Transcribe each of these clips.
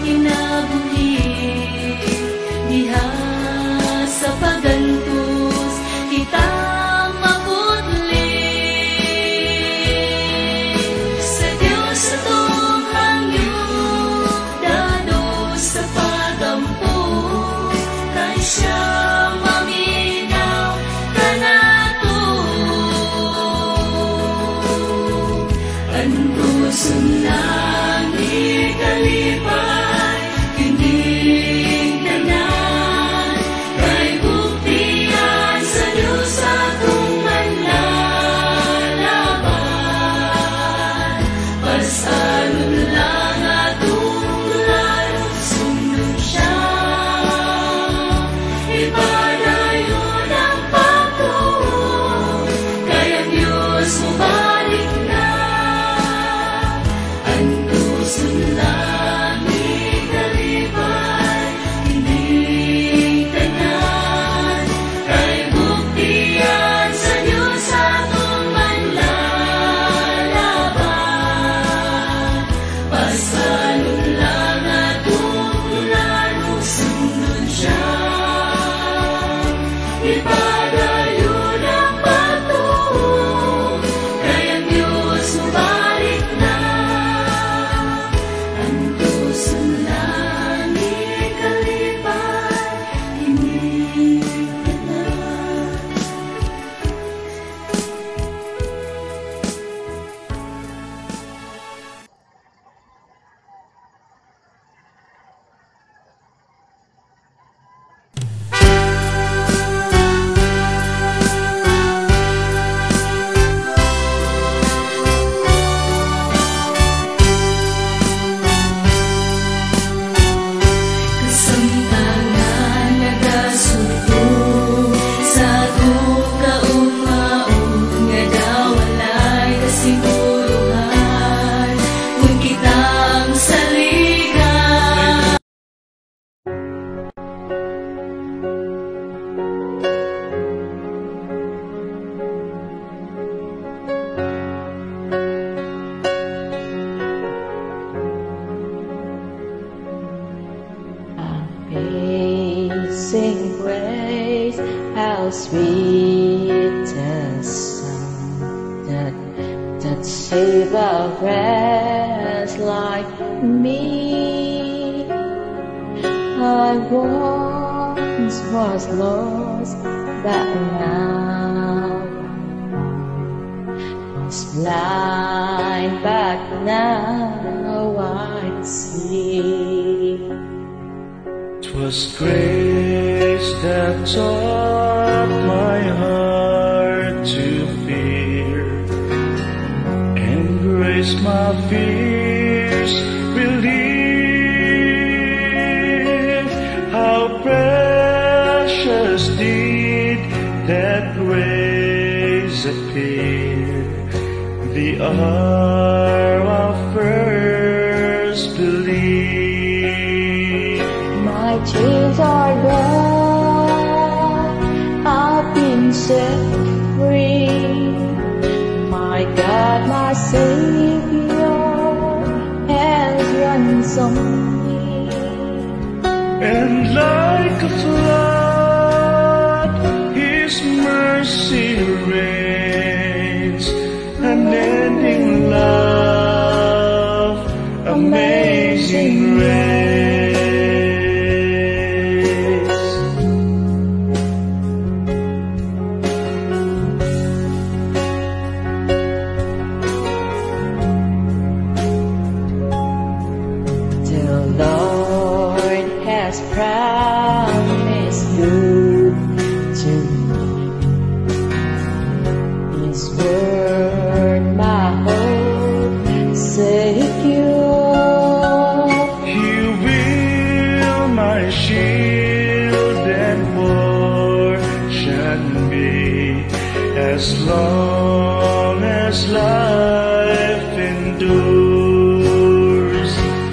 kinabuhi diha sa pagantos kita mapudli sa Dios atong hangyo dados sa pagampo kay siya maminaw kanato antuson lang ikalipay kining tanan kay buktian sa Diyos atong manlalaban pasalun lang atong laro sundon siya ipadayon ang pagtuon kay ang Diyos mo balik na antuson lang ikalipay kining tanan kay buktian sa Diyos atong manlalaban pasalun lang atong laro sundon siya ipadayon ang pagtuon kay ang Diyos mo balik na antuson lang ikalipay kining tanan. Kasamtangan nagasugpo sa atong kaungaon nga dawalay kasiguruhan kung kitang saligan. Amazing grace, how sweet the sound that saved a wretch like me. I once was lost, but now was blind, but now I see. 'Twas grace that taught my heart to fear and grace my fears relieve. How precious did that grace appear the hour of first belief. My chains are gone, I've been set free. My God, my Savior has ransomed me. And like a flood, His mercy reigns, unending love, amazing grace. The Lord has promised good to me. His word, my hope secure. He will my shield and portion be, as long as life endures.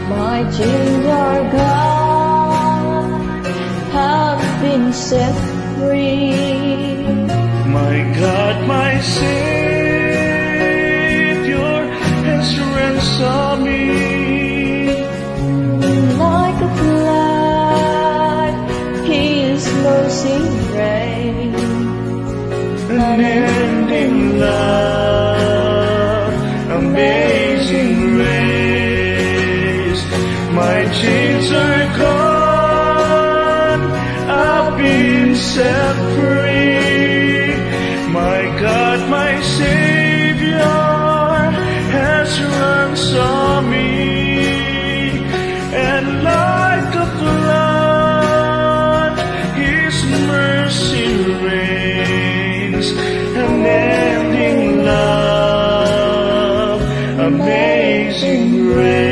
My chains are gone, have been set free. My God, my Savior has ransomed me. My My chains are gone, I've been set free. My God, my Savior has ransomed me. And like a flood, His mercy reigns. Unending love, amazing grace.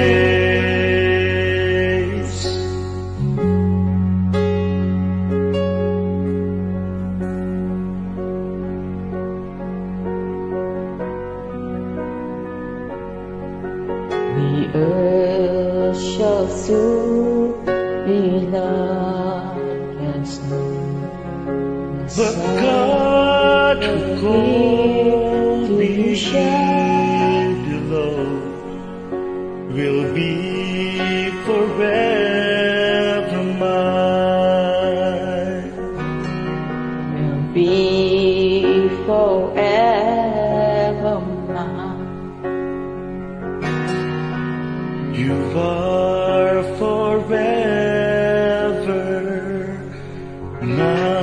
The earth shall soon be like as snow. But God who called me below will be forever mine. Will be forever mine. You are forever mine.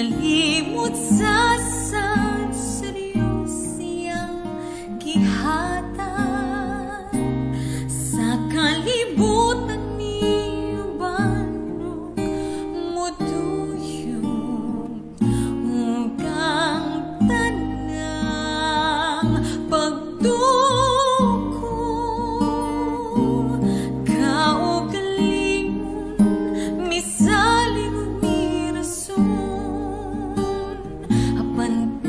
nalimot sa seryosiyang gihatan sa kalibutan ni Ubanok muduyong kang tanang pagtuko kaugaling misaling ni rason apan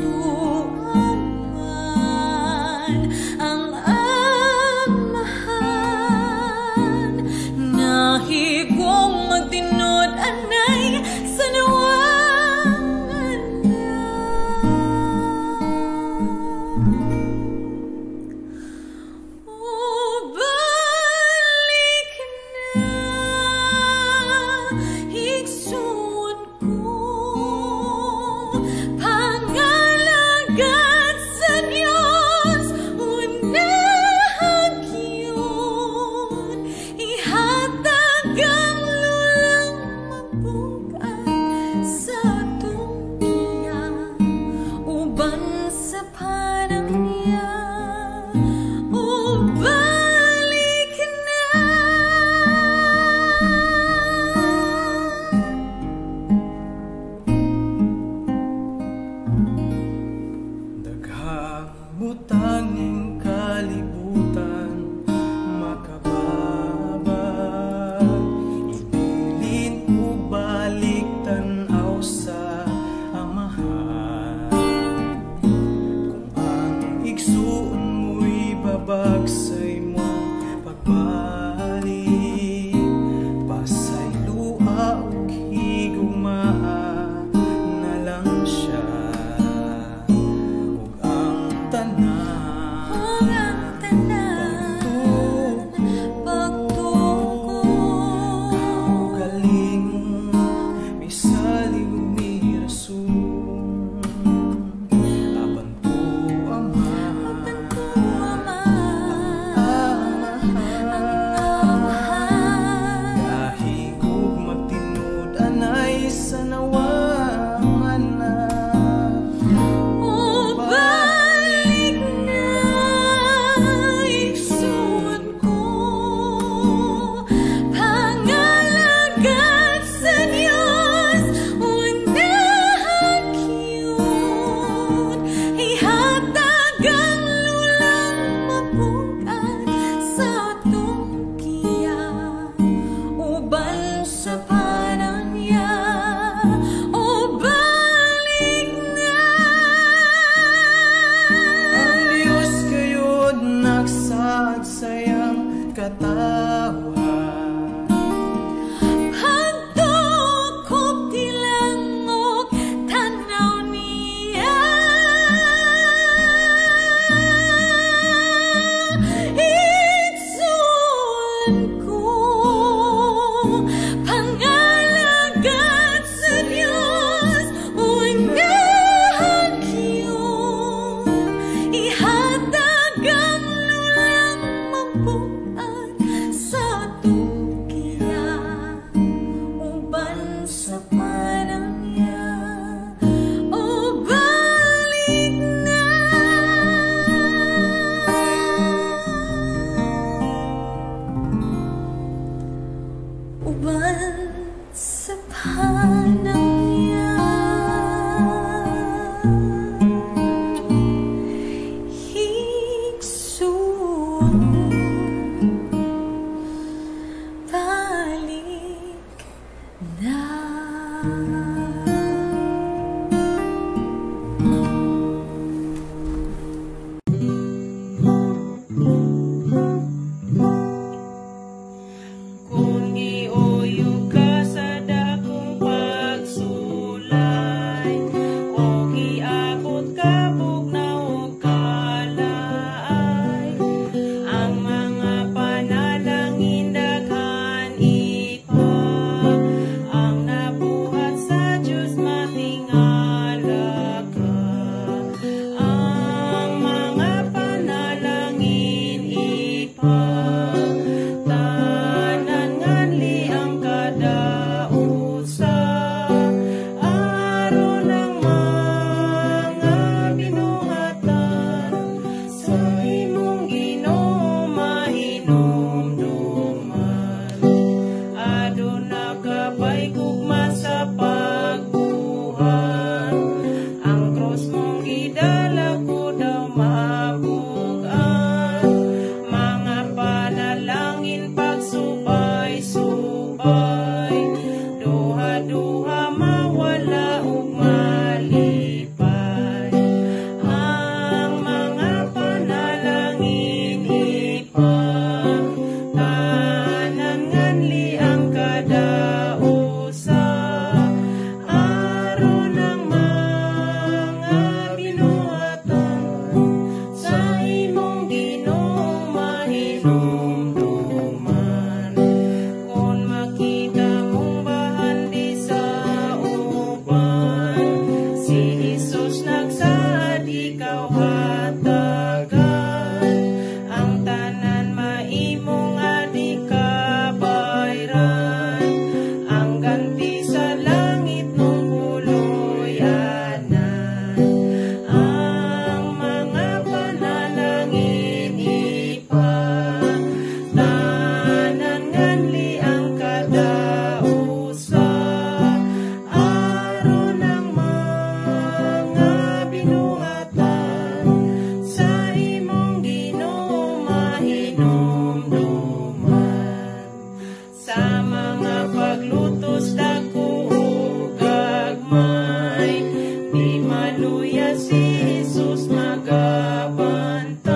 Di maluya si Jesus magabantay,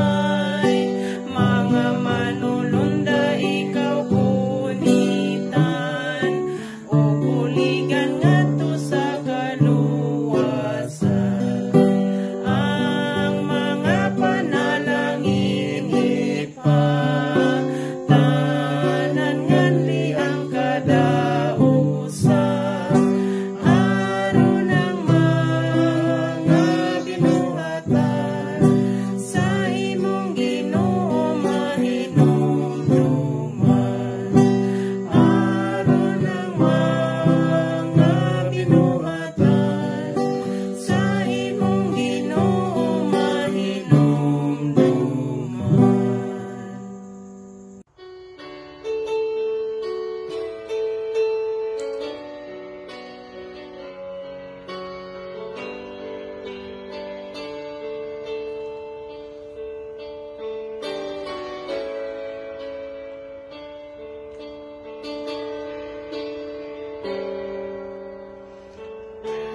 mga manulunda ikaw kunitan, o kuligan ngadto sa kaluwasan. Ang mga panalangin ipatanan nganli ang kadausan. Aron ang mga binuhatan sa imong Ginoo mahinumduman. Aron ang mga binuhatan sa imong Ginoo mahinumduman.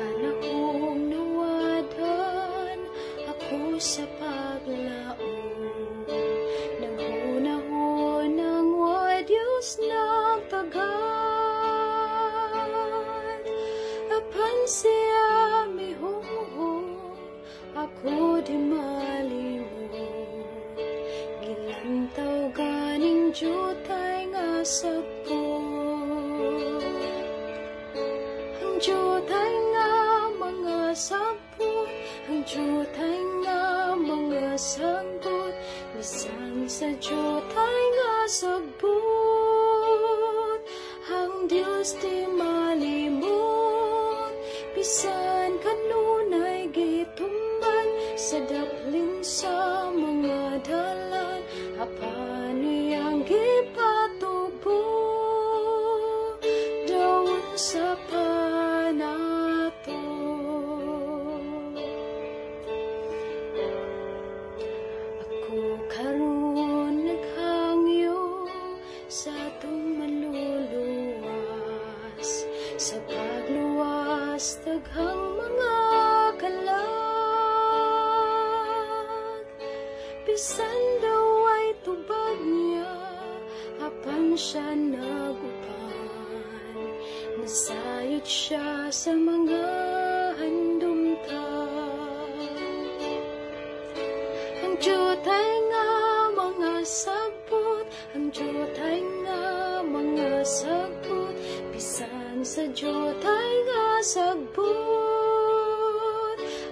Anak kong nawadan ako sa paglaom, naghunahon wa Diyos ng tagat. Apan siya mihumuhong ako di malimong, gilantaw ganing jutay nga sabot. Ang jutay nga mga sabot, ang jutay nga mga sabot, bisan sa jutay nga sabot, ang Diyos di malimot, bisan kanunay gitumban sa daplin sa mga dalan, apan niyang gipatubo daon sa panato. Ako karon naghangyo sa atong maluluwas, sa pagluwas daghang mga kalag. Bisan daw ay tubag niya, apan siya nagupan, nasayod siya sa mga handumtan. Ang jutay nga mga sabot, ang jutay nga mga sabot, bisan sa jutay nga sabot,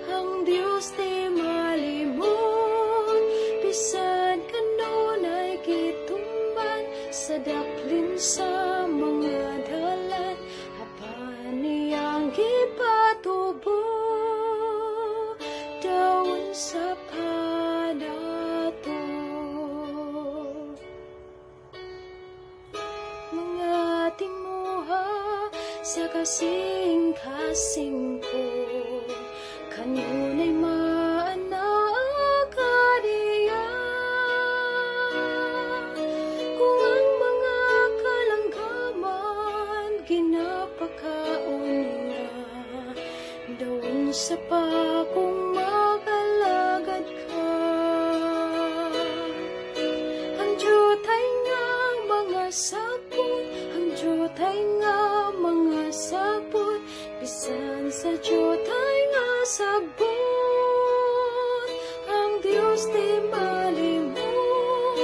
ang Diyos di malimot, bisan kanunay gitumban sa daplin sa mga dalan, apan niyang gipatubo daon sa panato. Mga timuha sa kasing-kasing ko, kanunay maanak kaniya. Kung ang mga kalanggaman ginapakaon niya, daon sa pakong magalagad ka. Ang jutay nga mga sabot, ang jutay nga mga sabot, bisan sa jutay nga sabot, ang Diyos di malimot,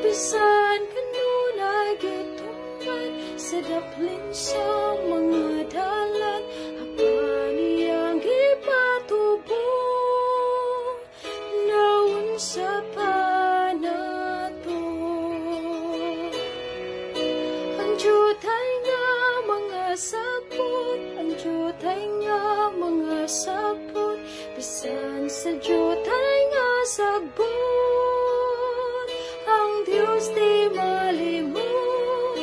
bisan kanunay gitumban sa daplin sa mga dalan, apan niyang gipatubo daon sa panato. Ang jutay nga mga sabot, ang jutay nga mga sabot, bisan sa jutay nga sabot, ang Diyos di malimot,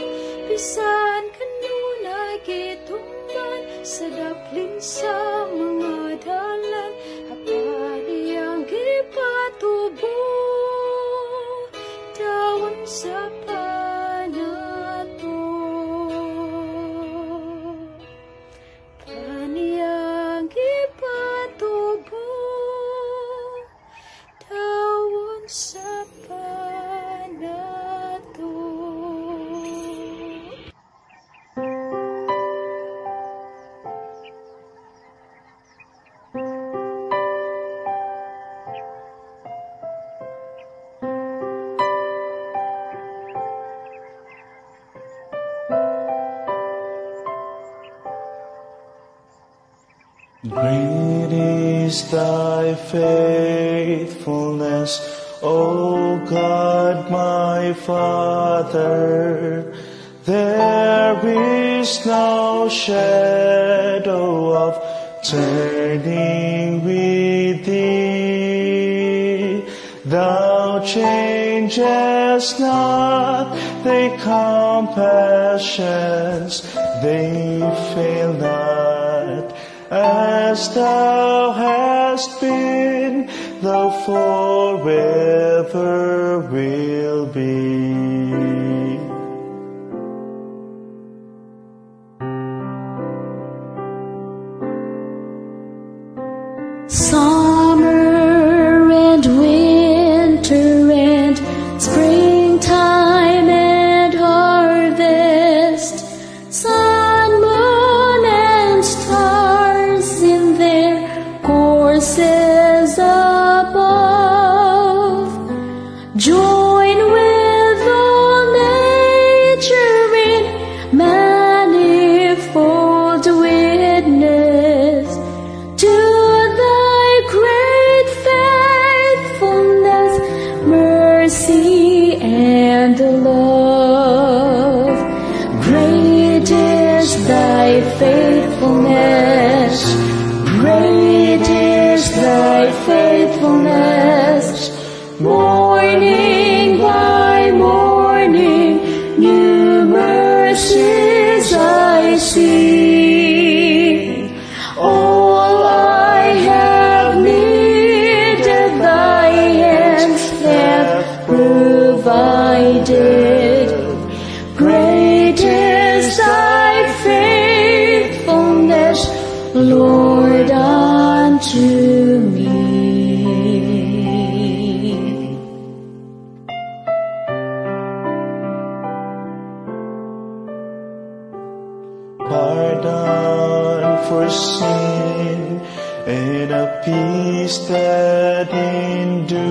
bisan kanunay gitumban sa daplin sa mga dalan, apan niyang gipatubo daon sa panato. Paniyang gipat Great is thy faithfulness, O God my Father. There is no shadow of turning with thee. Thou changest not, thy compassions, they fail not. As thou hast been, thou forever will be. Summer and winter and springtime and harvest, sun, moon, and stars in their courses above, join with all nature in manifold witness to thy great faithfulness, mercy, and love. Great is thy faithfulness, great is thy faithfulness. Morning by morning, new mercies I see. All I have needed, thy hands have provided. Great is thy faithfulness, Lord, unto me. Pardon for sin, and a peace that endureth.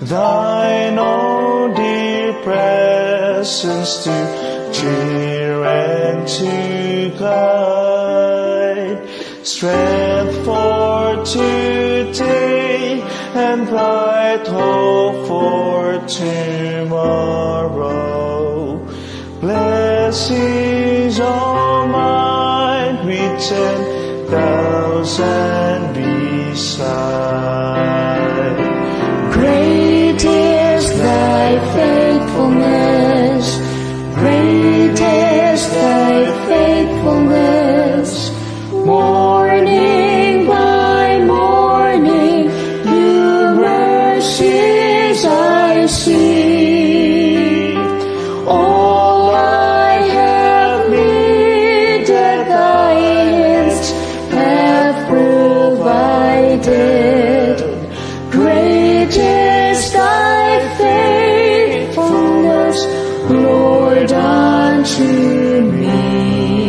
Thine own dear presence to cheer and to guide. Strength for today and bright hope for tomorrow. Blessings all mine with 10,000 beside. Great is thy faithfulness, great is thy faithfulness. Morning by morning, new mercies I see. All I have needed, thy hands have provided. Great is thy faithfulness, Lord, unto me.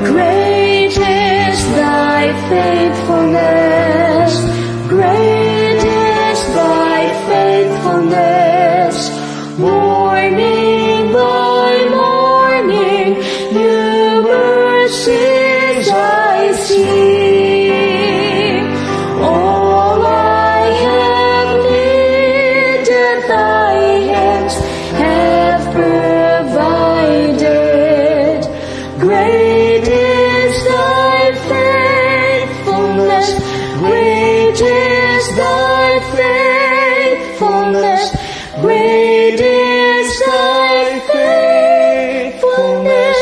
Great is thy faithfulness, great is thy faithfulness. Morning by morning, new mercies I see. All I have needed, thy hands have provided. Great is thy faithfulness, great is thy faithfulness, great is thy faithfulness,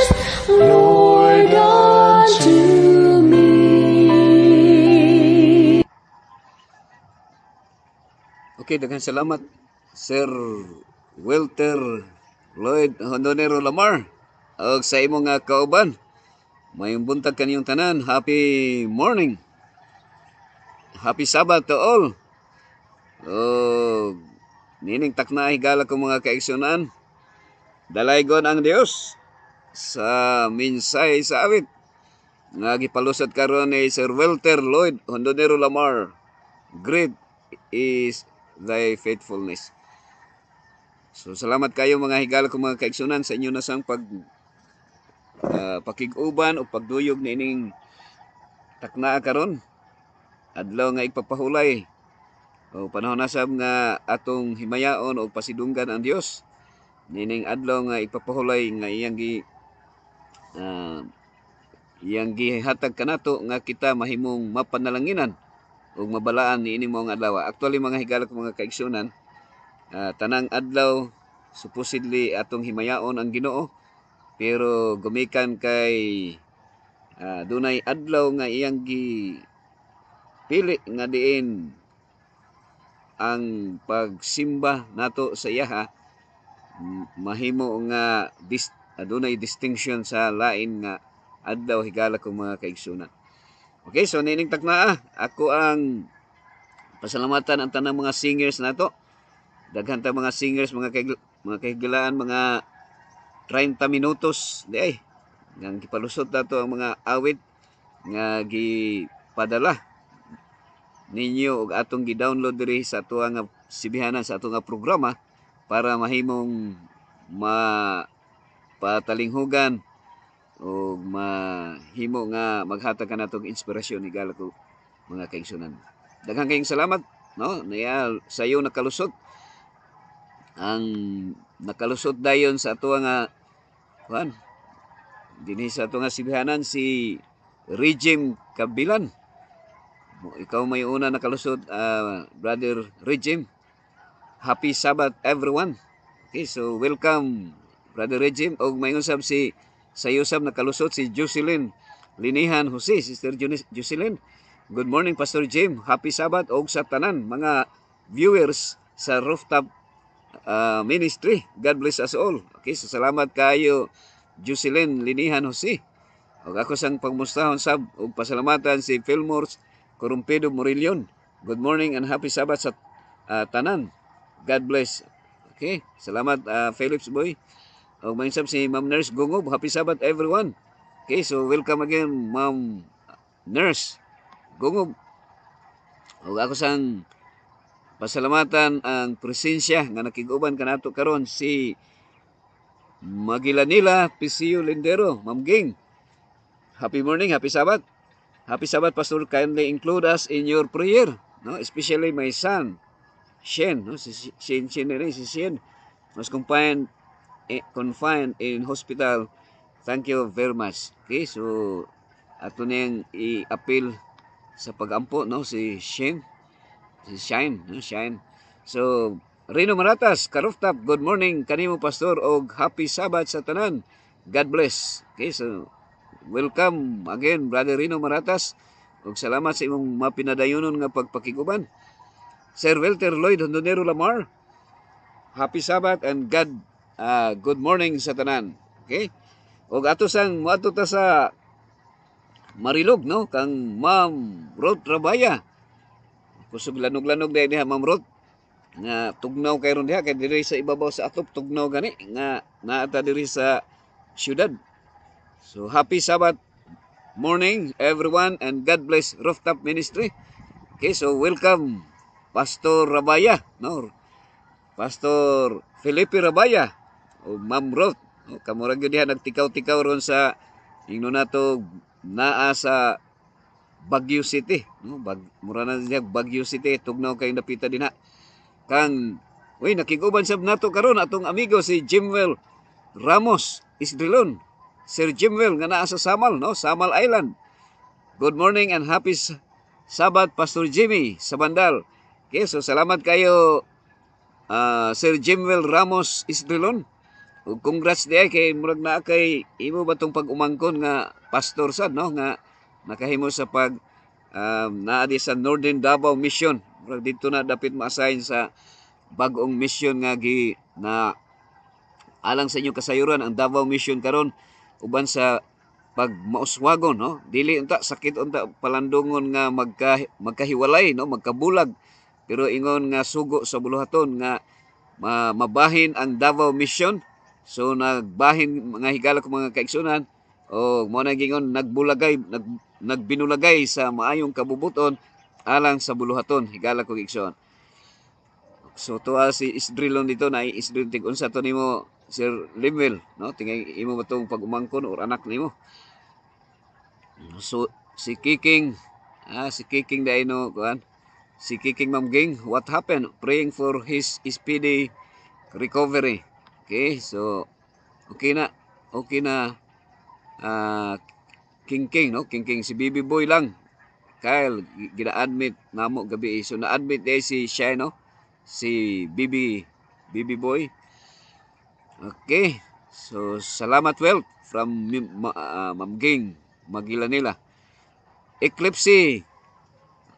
Lord, unto me. Okay, daghang salamat Sir Walter Lloyd Hondonero Lamar ug sa imong nga kauban. Mayong buntag kaniyong tanan. Happy morning. Happy Sabbath to all. Nining takna higala ko mga kaigsunan. Dalaygon ang Dios sa minsay sa awit nga gipalusad karon ni Sir Walter Lloyd Hondonero Lamar. Great is thy faithfulness. So salamat kayo mga higala ko mga kaigsunan sa inyo nasang pakig-uban o pagduyog nining taknaa karon adlaw nga ipapahulay o panahon na sab nga atong himayaon o pasidunggan ang Dios. Nining adlaw nga ipapahulay nga iyang gihatag kanato nga kita mahimong mapanalanginan ug mabalaan niini mga adlaw. Actually mga higala ko mga kaigsunan, tanang adlaw supposedly atong himayaon ang Ginoo, pero gumikan kay dunay adlaw nga iyang gipili nga diin ang pagsimba nato sa iya mahimo nga dunay distinction sa lain nga adlaw higala ko mga kaigsunan. Okay, so nining taknaa ako ang pasalamatan ang tanang mga singers nato. Daghan ta mga singers mga kahigalaan mga 30 minutos di ay nga gipalusot nato ang mga awit nga gipadala ninyo og atong gi-download diri sa ato nga sibihanan sa ato nga programa para mahimong patalinghugan o mahimo nga maghatag kanatong inspirasyon ni gala ko mga kaigsunan. Daghang kayong salamat no niya sayo nakalusot ang nakalusot dayon sa ato nga dinhi sa ato nga sibihanan si Regime Kabilan. Ikaw may una nakalusot, Brother Regime. Happy Sabbath everyone. Okay, so welcome Brother Regime. Og may usab si sayusab nakalusot si Jocelyn Linihan Jose, Sister Jocelyn. Good morning Pastor Jim. Happy Sabbath og sa tanan mga viewers sa Rooftop Ministry. God bless us all. Okay, so salamat kayo Jocelyn Linihan Jose. Og ako sang pagmustahon sab og pasalamatan si Fillmore Corumpedo Morillon. Good morning and happy Sabbath sa tanan. God bless. Okay, salamat Phillips Boy. O may sab si Ma'am Nurse Gungob. Happy Sabbath everyone. Okay, so welcome again Ma'am Nurse Gungob. O ako sang pasalamatan ang presensya nga nakiguban kanato karon si Magilanila Pisio Lindero. Ma'am Ging. Happy morning, happy Sabbath. Happy Sabbath, Pastor. Kindly include us in your prayer, no? Especially my son, Shen, no? Si Shen was confined in hospital. Thank you very much. Okay, so ato niyang i-appeal sa pagampo, no? Si Shine, no? Shine. So Rino Maratas, Karuftap, good morning kanimo Pastor og happy Sabbath sa tanan. God bless. Okay, so welcome again, Brother Rino Maratas. Ug salamat sa imong mapinadayonon nga pagpakiguban. Sir Walter Lloyd Hondonero Lamar, happy Sabbath and good morning sa tanan. Okay? Ug ato sang moadto ta sa Marilog, no? Kang Ma'am Ruth Rabaya. Kusog lanog-lanog diha Ma'am Ruth. Nga tugnaw kay ron diha kay diri sa ibabaw sa atop tugnaw gani nga naata diri sa syudad. So happy Sabbath morning everyone and God bless Rooftop Ministry. Okay, so welcome Pastor Rabaya, no? Pastor Felipe Rabaya o Ma'am Ruth. No? Kamurag yun diha nagtikaw-tikaw ron sa ingno nato naa sa Baguio City, no? Mura na diha Baguio City tugnaw kay napita dinha. Kang nakiguban sab nato karon atong amigo si Jimwell Ramos Isdrilon. Sir Jimwell nga naa sa Samal, no? Samal Island. Good morning and happy Sabbath Pastor Jimmy sa Bandal. Okay, so salamat kayo Sir Jimwell Ramos Isdrilon. Ug congrats diay kay murag naa kay imo ba tong pag-umangkon nga pastor sad, no? Nga nakahimo sa pag naa di sa Northern Davao Mission. Murag dito na dapat ma-assign sa bag-ong mission nga na alang sa inyong kasayuran ang Davao Mission karon uban sa pagmauswagon, no? Dili unta sakit unta palandungon nga magkahiwalay, no? Magkabulag. Pero ingon nga sugo sa buluhaton nga mabahin ang Davao Mission. So nagbahin mga higala ko mga kaigsunan o mo na gingon nagbinulagay sa maayong kabubuton alang sa buluhaton higala ko igsoon. So tuwa si Isdrilon dito na Isdrilon tig unsa to nimo Sir Limwell, no? Tingay imo ba tong pag-umangkon or anak nimo. So si Kiking Daino kuan. Si Kiking Ma'am Ging, what happened? Praying for his speedy recovery. Okay, so okay na. King no? King si Bibi Boy lang. Kyle gina-admit namo gabi. So na-admit day si Shy no. Si Bibi Boy. Okay. So salamat Wealth from Ma'am Ging Magilanila. Eclipse.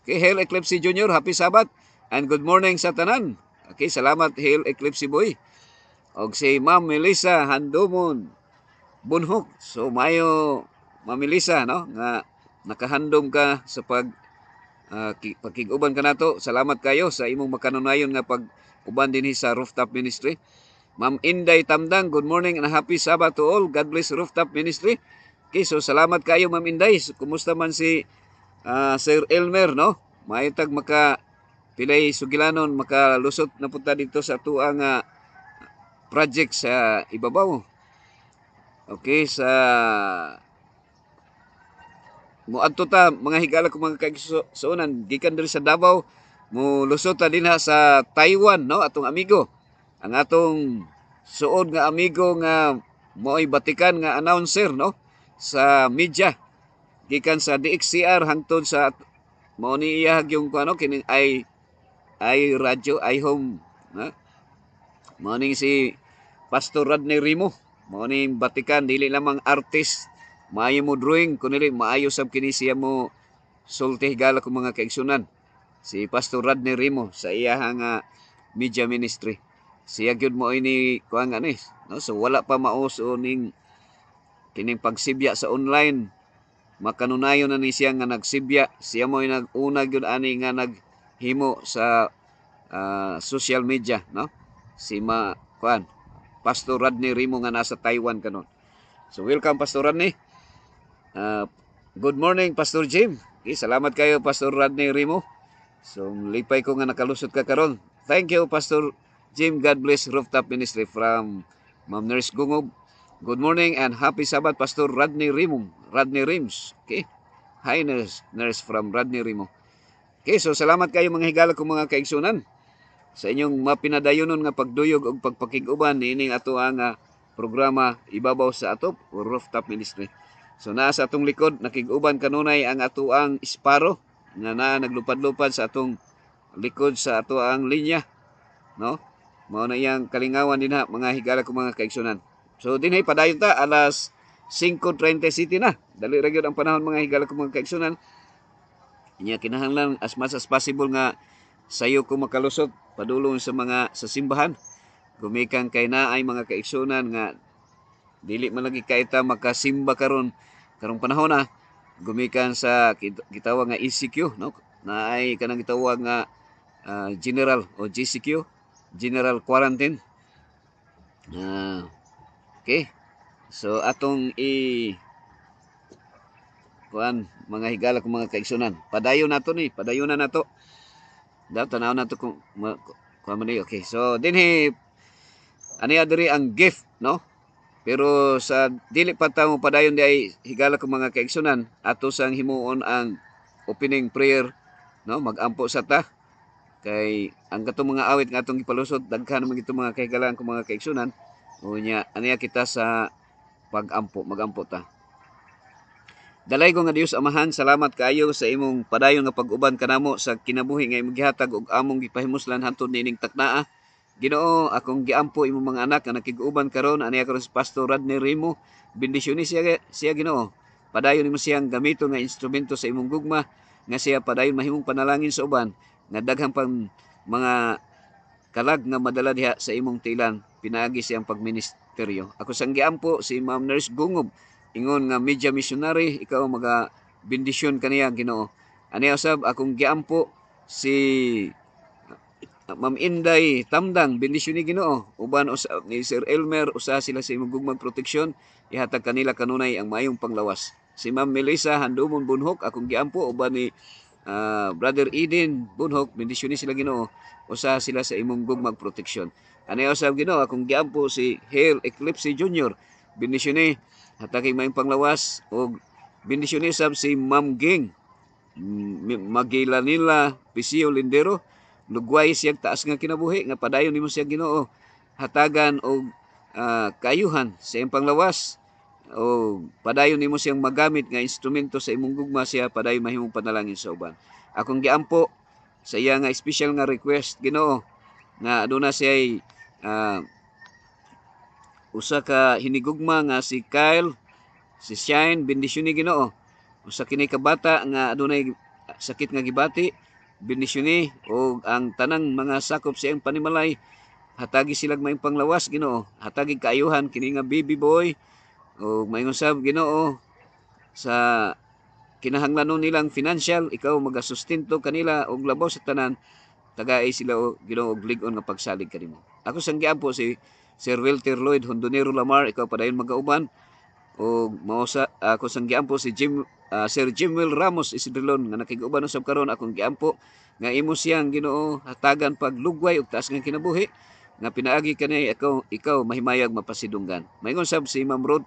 Okay, Hail Eclipse Junior, happy Sabat and good morning sa tanan. Okay, salamat Hail Eclipse Boy. Og si Ma'am Melissa Handomon Bunhok. So mayo Ma'am Melissa no nga nakahandom ka sa pagkiguban ka nato. Salamat kayo sa imong makanunayon nga pag-uban dinhi sa Rooftop Ministry. Ma'am Inday Tamdang, good morning and happy Sabbath to all. God bless Rooftop Ministry. Okay, so salamat kayo Ma'am Inday. So, kumusta man si Sir Elmer, no? Maitag pilay sugilanon, makalusot na punta dito sa tuang project sa ibabaw. Okay, sa muadto ta mga higala ko mga kaigsuonan gikan diri sa Davao, mo lusot ta dinha sa Taiwan, no? Atong amigo. Ang atong suod nga amigo nga mo'y batikan nga announcer, no? Sa media gikan sa DXCR hangtod sa mao ni iyahag yung ano kining ay radyo ay home na mao ning si Pastor Rodney Rimo mao ning batikan dili lamang artist maayo mo drawing kundi maayo sab kini siya mo sulti higala ko mga kaigsunan si Pastor Rodney Rimo sa iyahang media ministry siya gyud mo ini kuan ani no so wala pa mauso ning kining pagsibya sa online makanunayon na ni siya nga nagsibya siya mo nag-una gyud ani nga naghimo sa social media no si Pastor Rodney Rimo nga nasa Taiwan kanon. So welcome Pastor Rodney. Good morning Pastor Jim. Okay, salamat kayo Pastor Rodney Rimo. So lipay ko nga nakalusot ka karon. Thank you Pastor Jim. God bless Rooftop Ministry from Ma'am Nurse Gungob. Good morning and happy Sabbath, Pastor Rodney Rims. Okay. Hi, nurse from Rodney Rimo. Okay, so salamat kayo mga higala kong mga kaigsunan sa inyong mapinadayonon nga pagduyog o pagpakiguban niining ato ang programa ibabaw sa atop o Rooftop Ministry. So naa sa atong likod nakiguban kanunay ang ato ang Sparrow nga naglupad-lupad sa atong likod sa ato ang linya, no? Mao na iyang kalingawan din mga higala kong mga kaigsunan. So dinhay padayon ta alas 5:30 na. Dali ra gyud ang panahon mga higala ko mga kaigsunan. Inya kinahanglan as much as possible nga sayo ko makalusot padulong sa simbahan. Gumikan kay naay mga kaigsunan nga dili man lagi kaita makasimba karong panahon na. Gumikan sa gitawag nga ECQ, no? Naay kanang gitawag nga general o GCQ, General Quarantine. Okay. So atong mga higala kong mga kaigsunan. Padayon nato ni, padayonan nato. Tanaw nato kung okay. So dinhi aniya diri ang gift, no? Pero sa dili pa ta mo padayon di ay higala kong mga kaigsunan, ato sang himuon ang opening prayer, no? Magampo sa ta kay ang katong mga awit nga atong gipalusot daghan man gito mga kahigalaan kong mga kaigsunan. Unya aniya kita sa magampo ta. Dalay ko nga Dios Amahan, salamat kaayo sa imong padayon nga pag-uban kanamo sa kinabuhi nga imong gihatag ug among gipahimuslan hantud nining taknaa. Ginoo, akong giampo imong mga anak nga nakig-uban karon aniya karon si Pastor Rodney Rimo. Bendisyon siya Ginoo. Padayon nimo siyang gamito nga instrumento sa imong gugma nga siya padayon mahimong panalangin sa uban nga daghang pang mga kalag nga madala diha sa imong tilan pinaagi siyang pagministeryo. Ako sang giampo si Ma'am Nurse Gungob ingon nga media missionary ikaw maga bendisyon kaniya Ginoo. Ani usab akong giampo si Ma'am Inday Tamdang bendisyon ni Ginoo uban usab ni Sir Elmer usa sila sa imong gugmang proteksyon ihatag kanila kanunay ang mayong panglawas. Si Ma'am Melissa Handomon Bunhok akong giampo uban ni Brother Eden Bunhok bendisyon ni sila Ginoo usa sila sa imong gugmang proteksyon. Ani usab Ginoo akong giampo si Hail Eclipse Junior bendisyon ni hatag mayong panglawas og bendisyon isab si Ma'am Ging Magilanila Pisio Lindero, lugway siyang taas nga kinabuhi nga padayon nimo siya Ginoo, hatagan og kaayuhan sa iyang panglawas, o padayon nimo siyang magamit nga instrumento sa imong gugma, siya padayon mahimong panalangin sa uban. Akong giampo sa iya nga special nga request Ginoo nga aduna siya usa ka hinigugma nga si Kyle, si Shine, bendisyon ni Ginoo. Usa kini kabata nga adunay sakit nga gibati, bendisyon ni, o ang tanang mga sakop sa iyang panimalay, hatagi silang may panglawas Ginoo, hatagi kaayuhan kini nga baby boy, o mayngon sab Ginoo sa kinahanglanon nilang financial, ikaw magasustento kanila og labaw sa tanan, tagay sila o Ginoo og lig-on nga pagsalig kanimo. Ako sang giampo si Sir Walter Lloyd Hondonero Lamar, ikaw padayon magauban, o mausa ako sang giampo si Sir Jimwell Ramos Isidrilon nga nakig-uban usab karon, akong giampo nga imo siyang Ginoo hatagan paglugway ug taas nga kinabuhi, nga pinaagi kanay ikaw mahimayag mapasidunggan. Mayngon sab si Ma'am Rod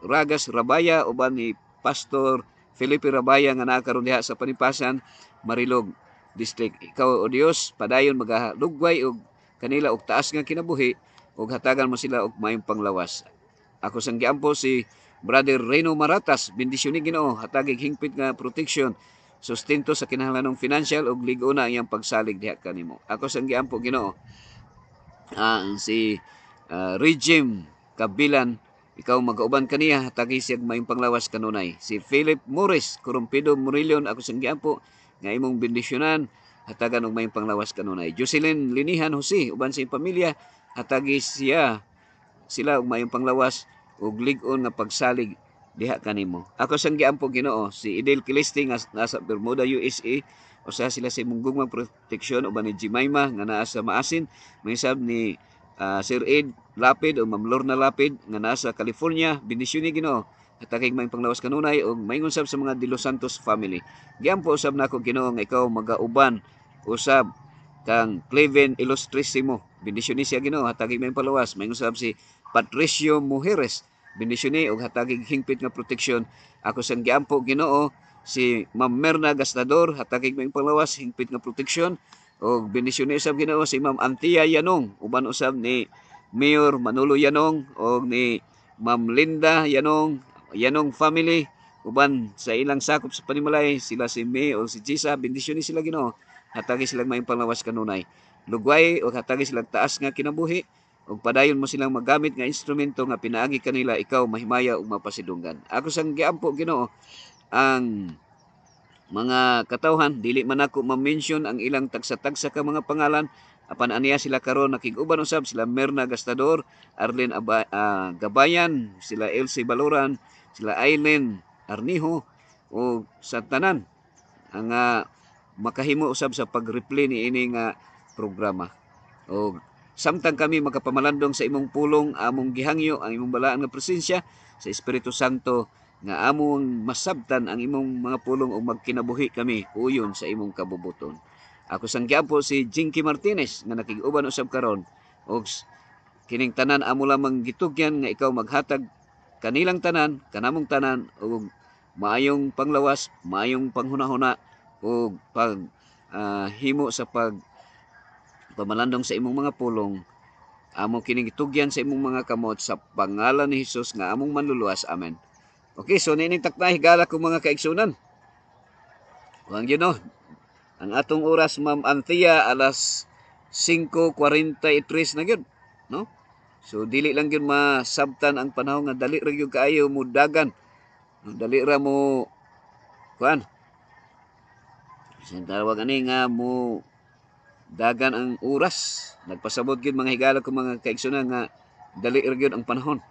Ragas Rabaya uban ni Pastor Felipe Rabaya nga naa karon diha sa Panipasan, Marilog District. Ikaw o Dios padayon magalugway og kanila og taas nga kinabuhi ug hatagan mo sila og mayong panglawas. Ako sang giampo si Brother Reno Maratas, bendisyon ni Ginoo, hatagig hingpit nga protection, sustento sa kinahanglanong financial ug lig-on na iyang pagsalig diha kanimo. Ako sang giampo Ginoo si Regime Kabilan, ikaw magauban kaniya, hatagi siya mayong panglawas kanunay. Si Philip Morris Corrompido Murillion, ako sang giampo nga imong bendisyonan, hatagan og mayong panglawas kanunay. Jocelyn Linihan Jose uban sa iyang pamilya, hatagi sila og mayong panglawas ug lig-on nga pagsalig diha kanimo. Ako sang giampo Ginoo si Idel Kiliste nga nasa Bermuda, USA, usa sila sa imong gugmang proteksyon, uban ni Jemima nga naa sa Maasin, may sab ni Sir Ed Lapid o Ma'am Lorna Lapid nga nasa California, bendisyon ni Ginoo, hatagig may panglawas kanunay ug mayngon sab sa mga De Los Santos family. Giampo usab nako Ginoo nga ikaw magauban usab kang Cleven Ilustrisimo, bendisyon ni siya Ginoo, hatagig may panglawas. Mayngon sab si Patricio Mujeres, bendisyon ni ug hatagig hingpit nga proteksyon. Ako sang giampo Ginoo si Ma'am Merna Gastador, hatagig may panglawas, hingpit nga proteksyon ug bendisyon ni usab Ginoo si Ma'am Antia Yanong, uban usab ni Mayor Manolo Yanong ug ni Ma'am Linda Yanong family, uban sa ilang sakop sa panimalay, sila si May o si Jisa, bendisyon ni sila Ginoo, hatagi silang may panglawas kanunay. Lugway o hatagi silang taas nga kinabuhi ug padayon mo silang magamit nga instrumento nga pinaagi kanila, ikaw mahimaya ug mapasidunggan. Ako sang giampo Ginoo ang mga katawhan, dili man ako ma-mention ang ilang tagsa-tagsa ka mga pangalan, apan aniya sila karon nakig-uban usab, sila Merna Gastador, Arlene Gabayan, sila Elsie Baloran, sila Aileen Arnijo, o sa tanan ang makahimo usab sa pag-replay ni ini nga programa. O samtang kami makapamalandong sa imong pulong, among gihangyo ang imong balaan nga presensya sa Espiritu Santo nga among masabtan ang imong mga pulong o magkinabuhi kami uyon sa imong kabubuton. Ako sang giampo si Jinky Martinez nga nakig-uban usab karon, og kining tanan amo lamang gitugyan nga ikaw maghatag kanilang tanan, kanamong tanan, og maayong panglawas, maayong panghunahuna og pag himo sa pamalandong sa imong mga pulong. Amo kining gitugyan sa imong mga kamot sa pangalan ni Hesus nga among manluluwas. Amen. Okay, so nining takna higala ko mga kaigsunan. Wang yun, no? Ang atong oras, Ma'am Anthea, alas 5:43 na yun, no? So dili lang yun masabtan ang panahon nga dali ra gyud kaayo mo dagan. Dali ra mo kuan. Sin tawag ani nga mo dagan ang oras. Nagpasabot gyud mga higala ko mga kaigsunan nga dali ra gyud ang panahon.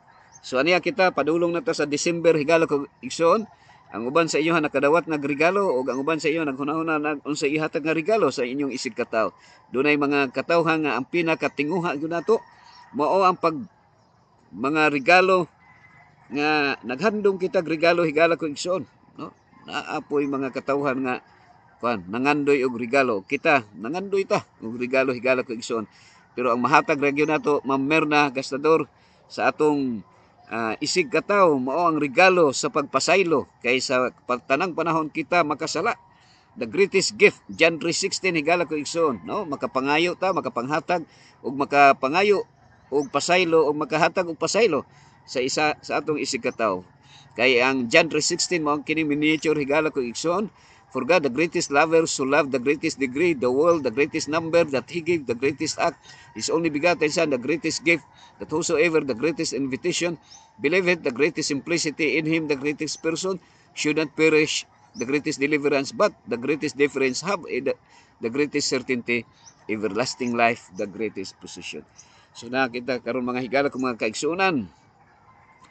So aniya kita padulong na ta sa December higala ko igsoon. Ang uban sa inyo nakadawat nga regalo o ang uban sa inyo naghunahuna na unsa ihatag nga regalo sa inyong isig kataw. Dunay mga katawhan nga ang pinakatinguha gyud nato mao ang mga regalo nga naghandom kita regalo higala ko igsoon, no? Naapoy mga katawhan nga nangandoy og regalo, kita nangandoy ta og regalo higala ko igsoon. Pero ang mahatag ra gyud nato, Ma'am Merna Gastador, sa atong isig kataw mao ang regalo sa pagpasaylo kay sa tanang panahon kita makasala. The greatest gift, John 3:16 higala ko igsoon, no? Makapangayo ta, makapanghatag ug makapangayo og pasaylo ug makahatag og pasaylo sa atong isig kataw. Kay ang John 3:16 mao kini miniature higala ko igsoon. For God, the greatest lover, so loved the greatest degree, the world, the greatest number, that He gave the greatest act, His only begotten Son, the greatest gift, that whosoever the greatest invitation, believeth the greatest simplicity in Him, the greatest person, should not perish, the greatest deliverance, but the greatest difference, have the greatest certainty, everlasting life, the greatest position. So nakita karon mga higala kung mga kaigsunan,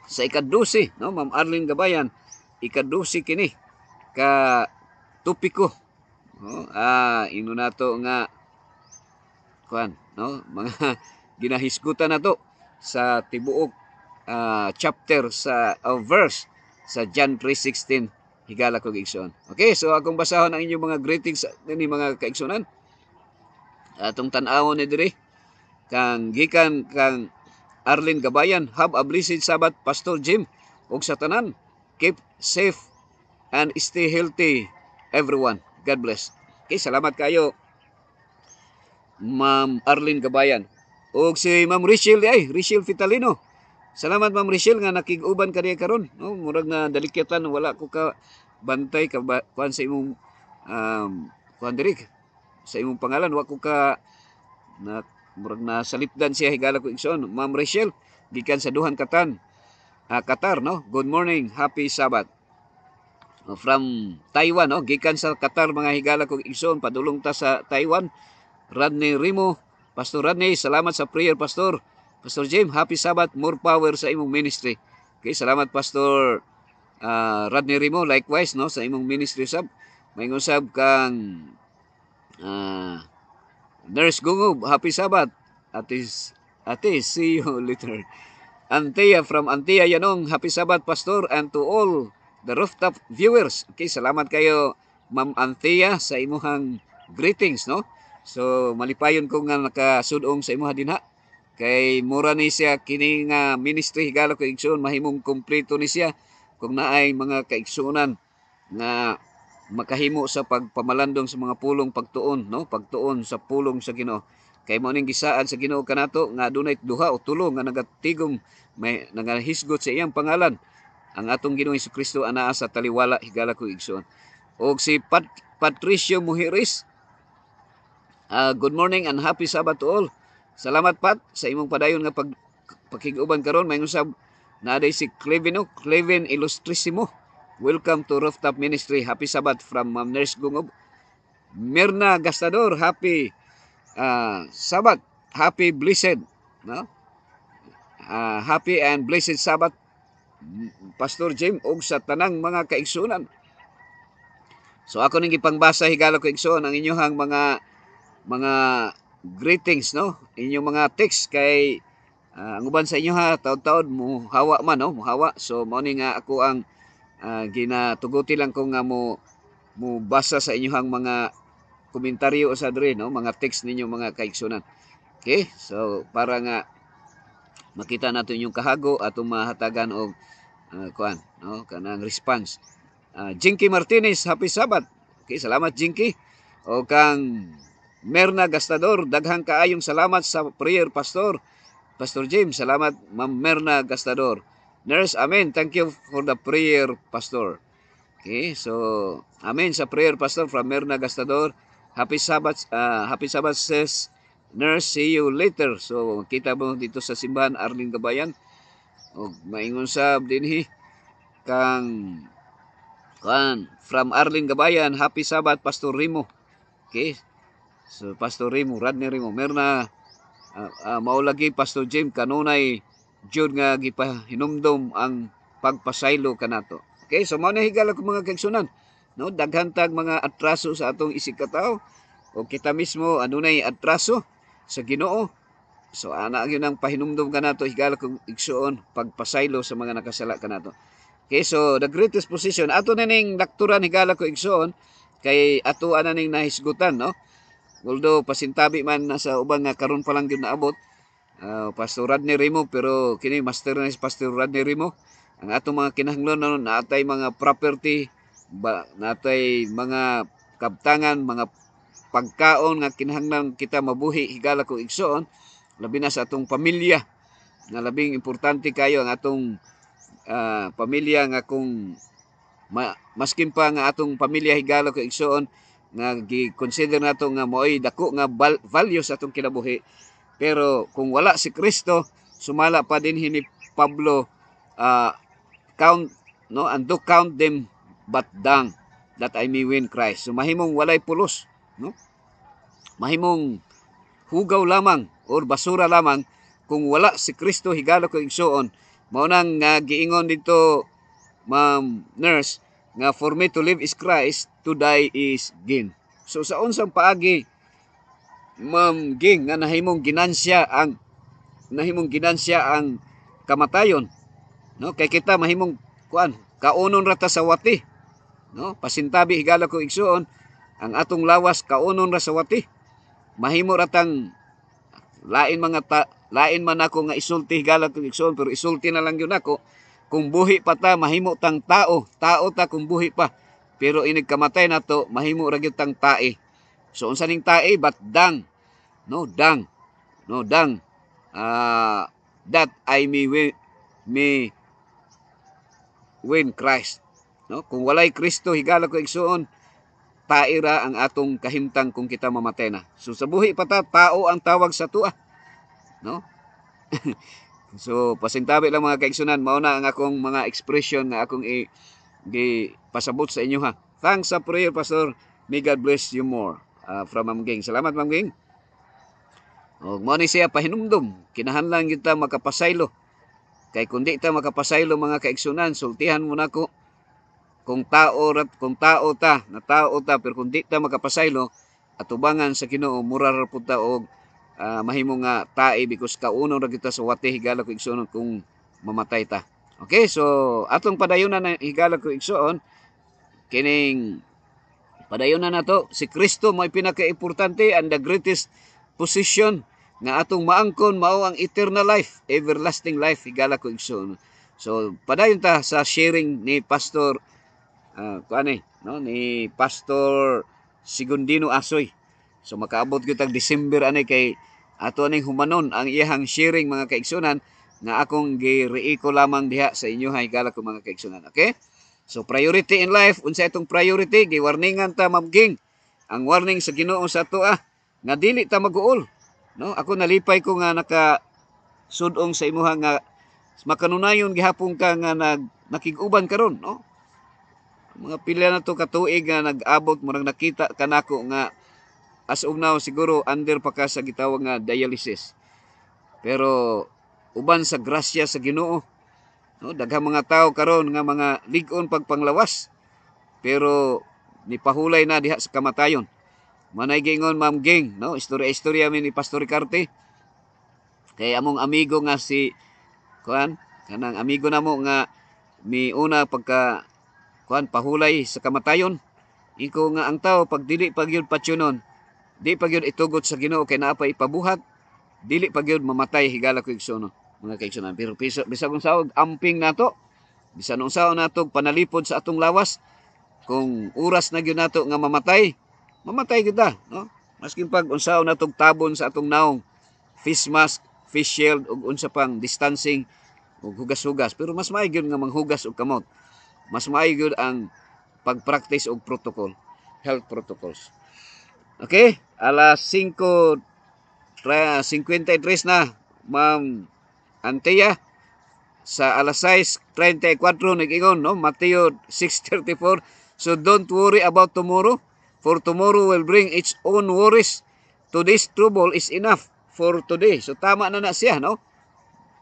sa ikadusi, no, Ma'am Arlene Gabayan, ikadusi kini ka topiko, no? Ino nato nga kuan, no, mga ginahisgutan nato sa tibuok chapter sa verse sa John 3:16 higala ko igsoon. Okay, so akong basahon ang inyong mga greetings ni mga kaigsunan. Atong tan-awon ni diri kang gikan kang Arlene Gabayan. Have a blessed Sabbath, Pastor Jim, ug sa tanan. Keep safe and stay healthy, everyone. God bless. Okay, salamat kayo, Ma'am Arlene Gabayan. O si Ma'am Rachel Vitalino. Salamat Ma'am Rachel nga nakig-uban ka diya karon. No, murag na dalikatan, wala ko ka bantay ka kuan sa imong kuan diri sa imong pangalan, wa ko ka na murag na salipdan siya higala ko igsoon. Ma'am Rachel gikan sa Duhan Katan, Qatar, no. Good morning, happy Sabbath. From Taiwan, no, gikan sa Qatar mga higala ko igsoon, padulong ta sa Taiwan. Rodney Rimo, Pastor Rodney, salamat sa prayer, Pastor. Pastor James, happy Sabbath, more power sa imong ministry. Okay, salamat Pastor Rodney Rimo, likewise, no, sa imong ministry sab. May ngusab kang Nurse Gungub, happy Sabbath. Ate, see you later. Antia from Antia Yanong, happy Sabbath Pastor, and to all the rooftop viewers. Okay, salamat kayo Ma'am Antia sa imuhang greetings, no. So malipayon ko nga nakasudong sa imuha dinha. Kay mura ni siya kini nga ministry higala ko igsoon, mahimong kompleto ni siya kung naay mga kaigsunan nga makahimo sa pagpamalandong sa mga pulong pagtuon, no, pagtuon sa pulong sa Ginoo. Kay mao ning gisaan sa Ginoo kanato nga adunay duha o tulo nga nagatigom may nagahisgot sa iyang pangalan. Ang atong Ginoong Hesukristo anaa sa taliwala higala ko igsoon. Og si Patricio Mujiris, good morning and happy Sabbath to all. Salamat Pat sa imong padayon nga pakig-uban karon. May usab naaday si Clevin Illustrissimo. Welcome to Rooftop Ministry. Happy Sabbath from Ma'am Nurse Gungob. Mirna Gastador, happy Sabbath. Happy blessed, no? Happy and blessed Sabbath Pastor Jim og sa tanang mga kaigsunan. So ako ning ipangbasa higala ko igsoon ang inyohang mga greetings, no, inyong mga text kay ang uban sa inyo ha taud-taud mo hawa man, no, muhawa. So mao ni nga ako ang ginatuguti lang ko nga mo basa sa inyohang mga komentaryo sa diri, no, mga text ninyo mga kaigsunan. Okay, so para nga makita natin yung kahago atong mahatagan og kuan, no, kanang response. Jinky Martinez, happy Sabbath. Okay, salamat Jinky. O kang Merna Gastador, daghang kaayong salamat sa prayer, Pastor James. Salamat Ma'am Merna Gastador. Nurse, amen. Thank you for the prayer, Pastor. Okay, so amen sa prayer, Pastor, from Merna Gastador. Happy Sabbath says Nurse, see you later. So kita mo dito sa simbahan Arlene Gabayan. O maingon sab dinhi kang from Arlene Gabayan, happy Sabbath Pastor Rimo. Okay, so Pastor Rimo, Rodney Rimo, Merna maulagi Pastor Jim kanunay jud nga gipahinumdom ang pagpasaylo kanato. Okay, so mao na higala ko mga kaigsunan, no, daghan tag mga atraso sa atong isig katawo o kita mismo adunay atraso sa Ginoo. So ana gyud ang pahinumdom kanato higala ko igsuon pagpasaylo sa mga nakasala kanato. Okay, so the greatest position ato na ning dakturan higala ko igsuon kay ato ana ning nahisgutan, no. Although pasintabi man nasa ubang nga karon pa lang gyud naabot, Pastor Rodney Rimo, pero kini master na si Pastor Rodney Rimo. Ang atong mga kinahanglan natay mga property, natay mga kabtangan, mga pagkaon nga kinahanglan kita mabuhi higala kung igsoon, labi na sa atong pamilya, na labing importante kayo ang atong pamilya nga kung maskin pa nga atong pamilya higala kung igsoon nga gi-consider nato nga mo'y dako nga values atong kinabuhi. Pero kung wala si Kristo, sumala pa din ni Pablo, count no, and do count them but dung that I may win Christ. So mahimong walay pulos, no? Mahimong hugaw lamang or basura lamang kung wala si Kristo higala ko igsoon. Mao nang giingon dito Ma'am Nurse nga for me to live is Christ, to die is gain. So sa unsang paagi Ma'am Ging nga nahimong ginansya ang kamatayon, no? Kay kita mahimong kaunon rata sa wati, no? Pasintabi higala ko igsoon ang atong lawas kaunon ra sa wati. Mahimo ratang lain man ako nga isulti higala ko igsoon, pero isulti na lang yun ako. Kung buhi pa ta, mahimo tang tao ta kung buhi pa. Pero inig kamatay na to, mahimo ra gyud tang tae. So unsa ning tae? But dung, no, dung, no, dung, that I may win Christ, no? Kung walay Kristo higala ko igsoon, taira ang atong kahimtang kung kita mamatay na. So sa buhi pa ta, tao ang tawag sa tuwa, no? So pasintabi lang mga kaigsunan, mao na ang akong mga expression nga akong pasabot sa inyo ha. Thanks sa prayer, Pastor. May God bless you more. From Ma'am Ging. Salamat, Ma'am Ging. O mo ni siya pahinumdum, kinahanglan kita makapasaylo. Kay kundi ta makapasaylo mga kaigsunan, sultihan mo nako. Kung tao ta, pero kung di ta makapasaylo, atubangan sa Ginoo mura ra pud ta og mahimo nga tae, because kauno ra kita sa wati higala ko igsoon kung mamatay ta. Okay, so atong padayunan na higala ko igsoon, kining padayunan nato si Kristo mo'y pinaka-importante and the greatest position nga atong maangkon mao ang eternal life, everlasting life higala ko igsoon. So padayon ta sa sharing ni Pastor no, ni Pastor Sigundino Asoy. So makaabot gyud tag December ani kay ato ning humanon ang iyang sharing mga kaigsunan nga akong gi-reiko lamang diha sa inyo higala ko mga kaigsunan. Okay? So priority in life, unsa itong priority? Giwarningan ta, Ma'am Ging. Ang warning sa Ginoo sa ato nga dili ta mag-uol. No? Ako nalipay ko nga sudong sa imuha nga makanunayon gihapon ka nga nakig-uban karon, no? Mga pila na to katuig nga nag-abot mo nang nakita kanako nga as of now siguro under pa ka sa gitawag nga dialysis. Pero uban sa grasya sa Ginoo, no, daghang mga tao karon nga mga lig-on pagpanglawas, pero nipahulay na diha sa kamatayon. Manay gingon, Ma'am Ging, no, istorya mi ni Pastor Ricarte. Kay among amigo nga si kanang amigo namo nga miuna pagka pahulay sa kamatayon. Iko nga ang tao pag dili pagyud patyunon, di pagyud itugot sa Ginoo kay naa pa ipabuhat, dili pagyud mamatay higala ko igsoon mga kaigsunan. Pero bisag unsa amping nato, bisan unsa nato panalipod sa atong lawas, kung oras na gyud nato nga mamatay gyud ta, no? Maskin pag unsa nato tabon sa atong naong, face mask, face shield ug unsa pang distancing ug hugas-hugas, pero mas maayo gyud nga manghugas og kamot. Mas maayo gyud ang pag-practice og protocol, health protocols. Okay, alas 5:53 na, Ma'am Antea. Sa alas 6:34 nag-ingon, no? Mateo 6:34. So don't worry about tomorrow, for tomorrow will bring its own worries. Today's trouble is enough for today. So tama na siya, no?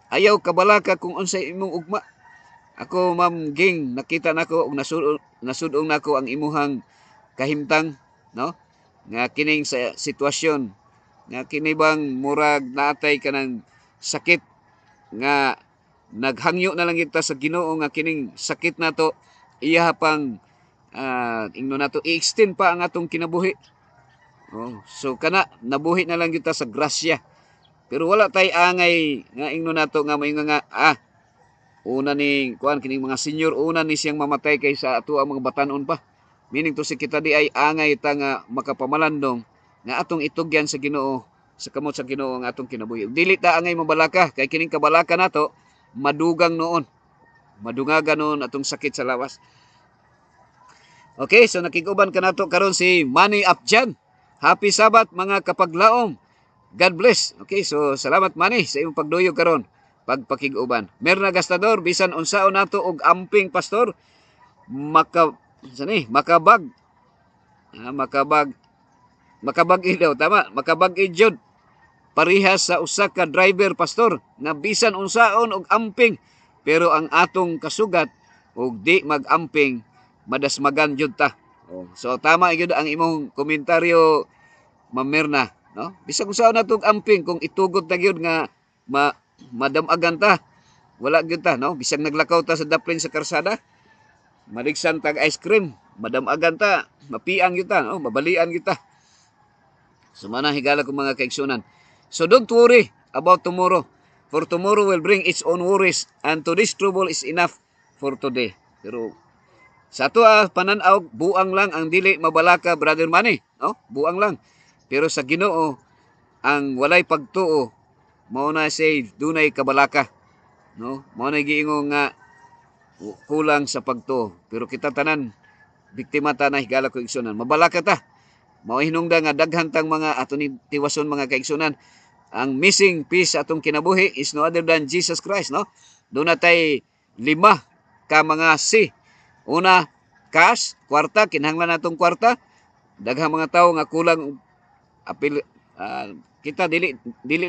Ayaw kabalaka kung unsay imong ugma. Ako, Ma'am Ging, nakita nako og nasudong nako ang imuhang kahimtang, no? Nga kining sa sitwasyon nga kini bang murag naatay ka ng sakit nga naghangyo na lang kita sa Ginoo nga kining sakit nato iya pang ingno nato i-extend pa ang atong kinabuhi. Oh, so kana nabuhi na lang kita sa grasya. Pero wala tay angay nga ingno nato nga moingon nga una ni kuan kining mga senior una ni siyang mamatay kaysa ato ang mga batanon pa. Meaning to si kita di ay angay ta nga makapamalandong nga atong itugyan sa Ginoo sa kamot sa Ginoo ang atong kinabuhi. Dili ta angay mabalaka kay kining kabalaka nato madugang noon. Madungagan noon atong sakit sa lawas. Okay, so nakiguban ka nato karon si Manny Apjan. Happy Sabat mga kapaglaom. God bless. Okay, so salamat Manny sa imong pagduyog karon pagpakiguban. Merna Gastador bisan unsaon nato og amping pastor makabag daw tama makabag jud parihas sa usa ka driver pastor na bisan unsaon og amping pero ang atong kasugat og di mag-amping madasmagan jud ta. So tama gyud ang imong komentaryo Ma'am Merna, no? Bisan unsaon natong amping kung itugot ta gyud nga madamagan ta. Wala gyud ta, no? Bisan naglakaw ta sa daplin sa karsada, maligsan tag ice cream, madamagan ta, mapiang gyud ta, no? Mabalian gyud ta. Sumana higala ko mga kaigsunan. So don't worry about tomorrow, for tomorrow will bring its own worries, and today's trouble is enough for today. Pero sa ato pananaw, buang lang ang dili mabalaka, Brother Manny, no? Buang lang. Pero sa Ginoo, ang walay pagtuo mao na say dunay kabalaka, no? Mao na giingon nga kulang sa pagtuo. Pero kita tanan biktima ta na higala ko igsunan. Mabalaka ta. Mao hinungdan nga daghan tang mga ato ni tiwason mga kaigsunan. Ang missing piece atong kinabuhi is no other than Jesus Christ, no? Doon natay 5 ka mga si. Una, cash, kwarta, kinahanglan natong kwarta. Daghang mga tawo nga kulang apil kita dili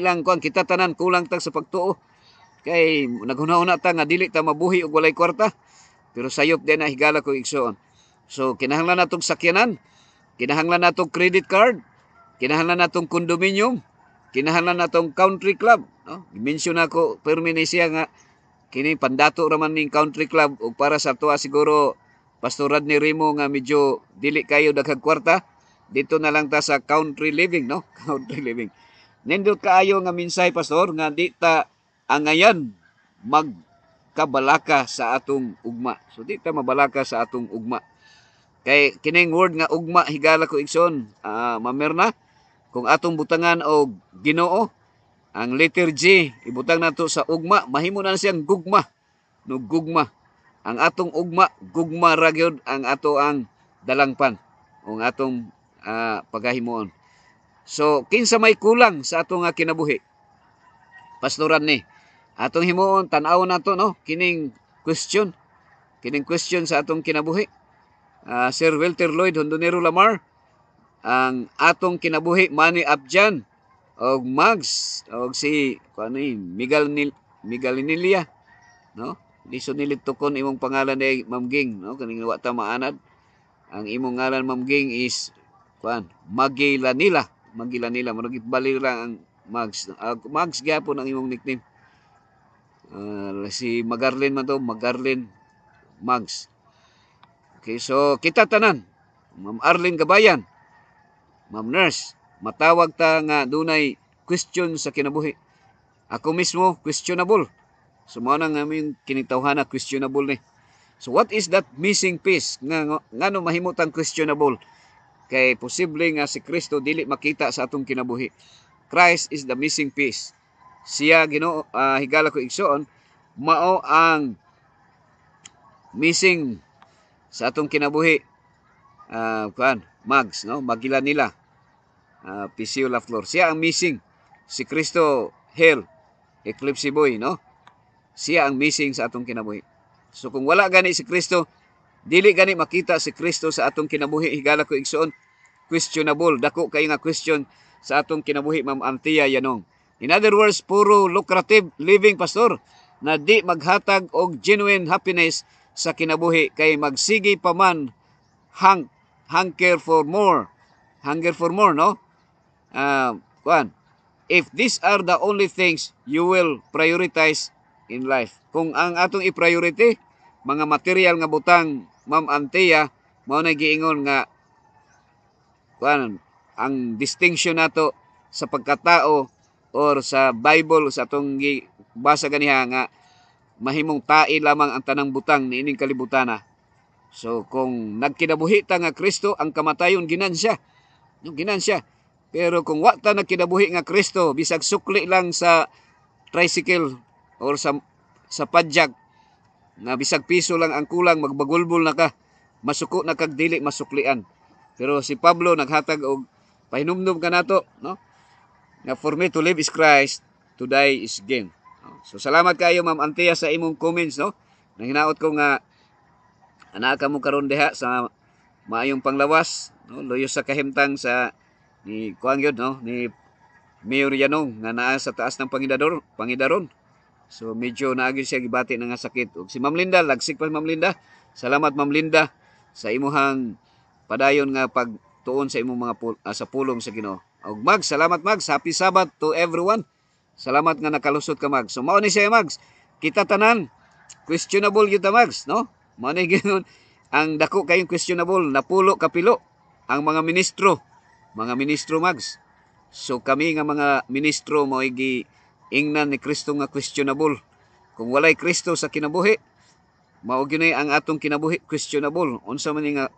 lang kuan kita tanan kulang ta sa pagtuo kay naghuna-una ta nga dili ta mabuhi og walay kwarta pero sayop din na higala ko igsoon. So kinahanglan natong sakyanan, kinahanglan natong credit card, kinahanglan natong condominium, kinahanglan natong country club, no? I-mention ako perminisya nga kini pandato raman ning country club ug para sa tuwa siguro Pastor Rodney Rimo nga medyo dili kayo daghang kwarta dito na lang ta sa country living, no? Country living. Nindot kaayo nga minsay pastor nga di ta angayan magkabalaka sa atong ugma. So di ta mabalaka sa atong ugma. Kay kining word nga ugma higala ko igsoon, mamerna kung atong butangan og Ginoo, ang letter G ibutang nato sa ugma, mahimo na siyang gugma. No gugma. Ang atong ugma, gugma ra gyud ang ato ang dalangpan o atong pagahimuon. So, kinsa may kulang sa atong kinabuhi? Pastoran ni. Atong himuon, tan-awon nato, no? Kining question sa atong kinabuhi. Sir Walter Lloyd Hondonero Lamar, ang atong kinabuhi, Manny Apjan, og Mags, og si, Miguel Nilia, no? Liso nilitukon imong pangalan ay Ma'am Ging, no? Kaning wa ta maanad. Ang imong ngalan Ma'am Ging is, Magilanila, maragit bali lang ang Mags. Mags gyapon ang imong nickname. Si Magarlin man to, Magarlin Mags. Okay, so kita tanan, Ma'am Arlene Gabayan, Ma'am Nurse, matawag ta nga dunay question sa kinabuhi. Ako mismo questionable. So mao nang aming kinitawhana questionable ni. So what is that missing piece ngano mahimutang questionable? Kay posible nga si Kristo dili makita sa atong kinabuhi. Christ is the missing piece. Siya Ginoo, higala ko igsoon, mao ang missing sa atong kinabuhi. Mags, no? Magilanila, Pisio La Flor. Siya ang missing. Si Kristo, Hell, Eclipse Boy, no? Siya ang missing sa atong kinabuhi. So kung wala gani si Kristo, dili gani makita si Kristo sa atong kinabuhi, higala ko igsoon, questionable. Dako kayo nga question sa atong kinabuhi, Ma'am Antia Yanong. In other words, puro lucrative living, pastor, na di maghatag og genuine happiness sa kinabuhi, kay magsigi pa man hunger for more, no? If these are the only things you will prioritize in life. Kung ang atong i-priority, mga material nga butang, Ma'am Antia, mao na giingon nga ang distinction nato sa pagkatao or sa Bible sa atong basa ganiha nga mahimong tae lamang ang tanang butang niining kalibutana. So kung nagkinabuhi ta nga Kristo, ang kamatayon ginansya. No, ginansya. Pero kung wa ta nagkinabuhi nga Kristo, bisag sukli lang sa tricycle or sa padjak, na bisag piso lang ang kulang, magbagulbol na ka, masuko na kag dili masuklian. Pero si Pablo naghatag og pahinumdum ka nato, no? Na for me to live is Christ, to die is gain. So salamat kayo Ma'am Antia sa imong comments, no? Nahinaot ko nga ana ka mo karon diha sa maayong panglawas, no? Loyo sa kahimtang sa ni kuang yun, no? Ni Mayor Yanong nga naa sa taas ng Pangidaron. So medyo naagi siya gibati na nga sakit. Ug si Ma'am Linda, lagsik pa Ma'am Linda. Salamat Ma'am Linda sa imuhang padayon nga pagtuon sa imong mga sa pulong sa Ginoo. Ug Mags, salamat Mags. Happy Sabbath to everyone. Salamat nga nakalusot ka Mags. So mao ni siya Mags. Kita tanan questionable gyud ta Mags, no? Mao ni gyud ang dako kayong questionable, napulo kapilo ang mga ministro Mags. So kami nga mga ministro mao ingnan ni Kristo nga questionable. Kung walay Kristo sa kinabuhi, mao gyud ang atong kinabuhi questionable. Unsa man nga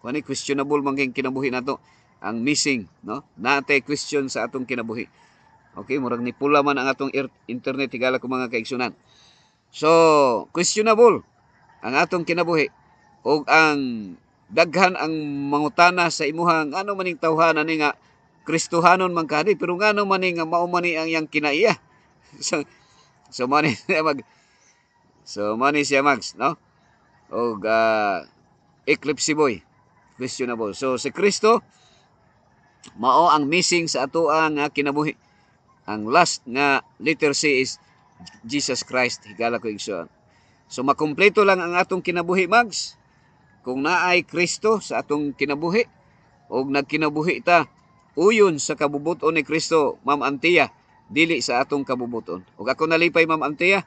kani questionable man kinabuhi nato, ang missing, no? Natay question sa atong kinabuhi. Okay, murag ni pula man ang atong internet higala ko mga kaigsunan. So, questionable ang atong kinabuhi og ang daghan ang mangutana sa imuhang ano maning tawhanan ni nga Kristohanon man kani, pero ngano man ni nga mao man ni ang yang kinaiya. So man siya Mags, no? Og Eclipse Boy, questionable. So si Kristo mao ang missing sa ato ang kinabuhi. Ang last nga letter C is Jesus Christ, higala ko igsoon. So makumpleto lang ang atong kinabuhi Mags kung naay Kristo sa atong kinabuhi og nagkinabuhi ta uyon sa kabubuton ni Kristo, Ma'am Antia, dili sa atong kabubuton. Ug ako nalipay Ma'am Antia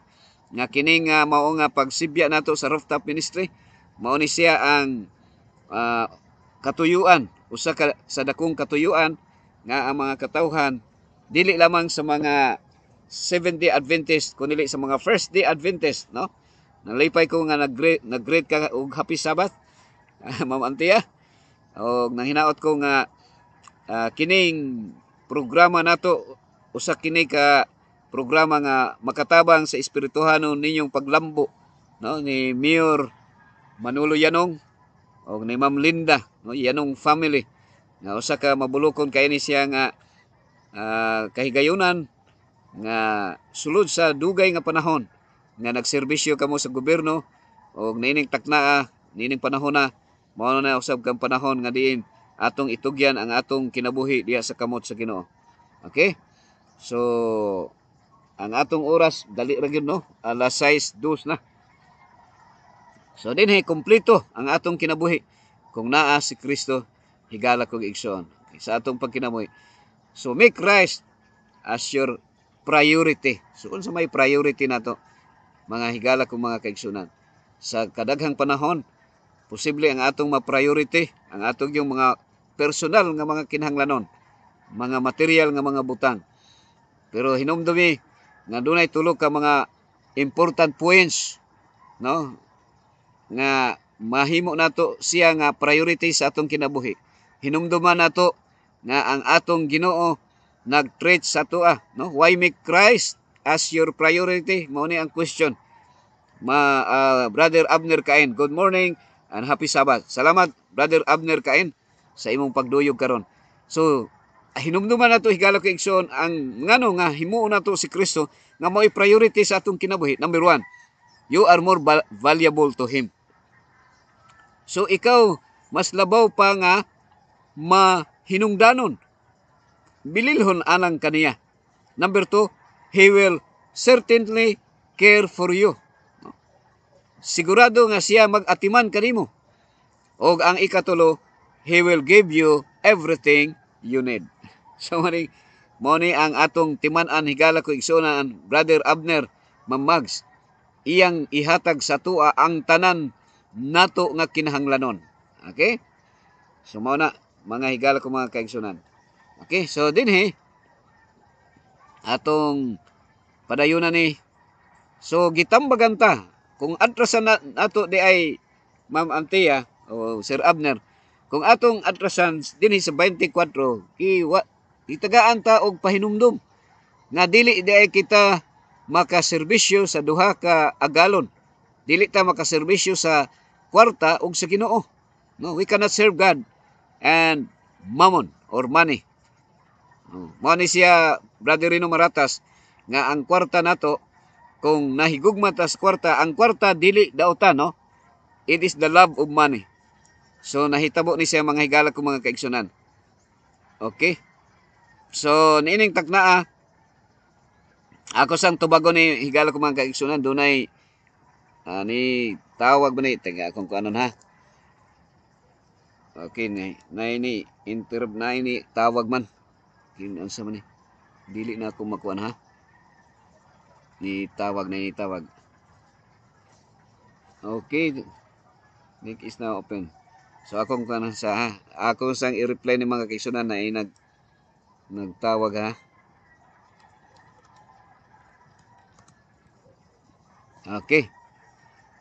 nga kining mao nga pagsibya nato sa rooftop ministry, mao ni siya ang katuyuan, usa ka sa dakong katuyuan nga ang mga katawhan dili lamang sa mga Seventh-day Adventist kundi sa mga First-day Adventist, no? Nalipay ko nga nag-greet ka og Happy Sabbath, Ma'am Antia. Og nanghinaot ko nga kining programa nato usa kini ka programa nga makatabang sa espirituhanon ninyong paglambo, no? Ni Mayor Manolo Yanong og ni Ma'am Linda, no? Yanong family nga usa ka mabulokon kay ni siya nga kahigayunan nga sulod sa dugay nga panahon nga nagserbisyo kamo sa gobyerno og niining taknaa niining panahon na mao na usab kang panahon nga diin atong itugyan ang atong kinabuhi diha sa kamot sa Ginoo. Okay? So ang atong oras dali ra gyud, no? Alas 6:02 na. So dinhi kompleto ang atong kinabuhi kung naa si Kristo, higala kog igsoon. Okay, sa atong pagkinabuhi. So make Christ as your priority. So unsa may priority nato mga higala kong mga kaigsunan? Sa kadaghang panahon, posible ang atong ma-priority ang atong yung mga personal nga mga kinahanglanon, mga material nga mga butang. Pero hinumdumi nga dunay tulo ka mga important points, no? Nga mahimo nato siya nga priority sa atong kinabuhi. Hinumduman nato nga ang atong Ginoo nag-treat sa ato, no? Why make Christ as your priority? Mao ni ang question. Brother Abner Cain, good morning and happy Sabbath. Salamat Brother Abner Cain sa imong pagduyog karon. So hinumduman nato higala ko igsoon ang ngano nga himuon nato si Kristo nga mao'y priority sa atong kinabuhi. Number 1, you are more valuable to Him. So ikaw mas labaw pa nga mahinungdanon, bililhon anang kaniya. Number 2, He will certainly care for you. Sigurado nga siya mag-atiman kanimo. Og ang ikatulo, He will give you everything you need. So mo ni ang atong timan-an higala ko igsunan Brother Abner, Ma'am Mags, iyang ihatag sa tua ang tanan nato nga kinahanglanon. Okay? So mao na mga higala ko mga kaigsunan. Okay, so dinhi atong padayunan ni. So gitambagan ta kung atrasan nato di ay Ma'am Antia o Sir Abner, kung atong atrasan dinhi sa 24 itagaan ta og pahinumdom nga dili di ay kita makaserbisyo sa duha ka agalon, dili ta makaserbisyo sa kwarta ug sa Ginoo. No, we cannot serve God and mammon or money. Mao ni siya Brother Rino Maratas nga ang kwarta nato kung nahigugma ta sa kwarta, ang kwarta dili daotan, no? It is the love of money. So nahitabo ni siya mga higala ko mga kaigsunan. Okay? So niining taknaa ako sang tubago ni higala ko mga kaigsunan dunay ni tawag ba ni taga akong kuanon ha. Okay ni interrupt na ini tawag man. Kinsa man ni? Dili na ako makuan ha. Ni tawag. Okay. Link is now open. So akong kuan sa ha. Ako sang i-reply ni mga kaigsunan na nagtawag ha. Okay.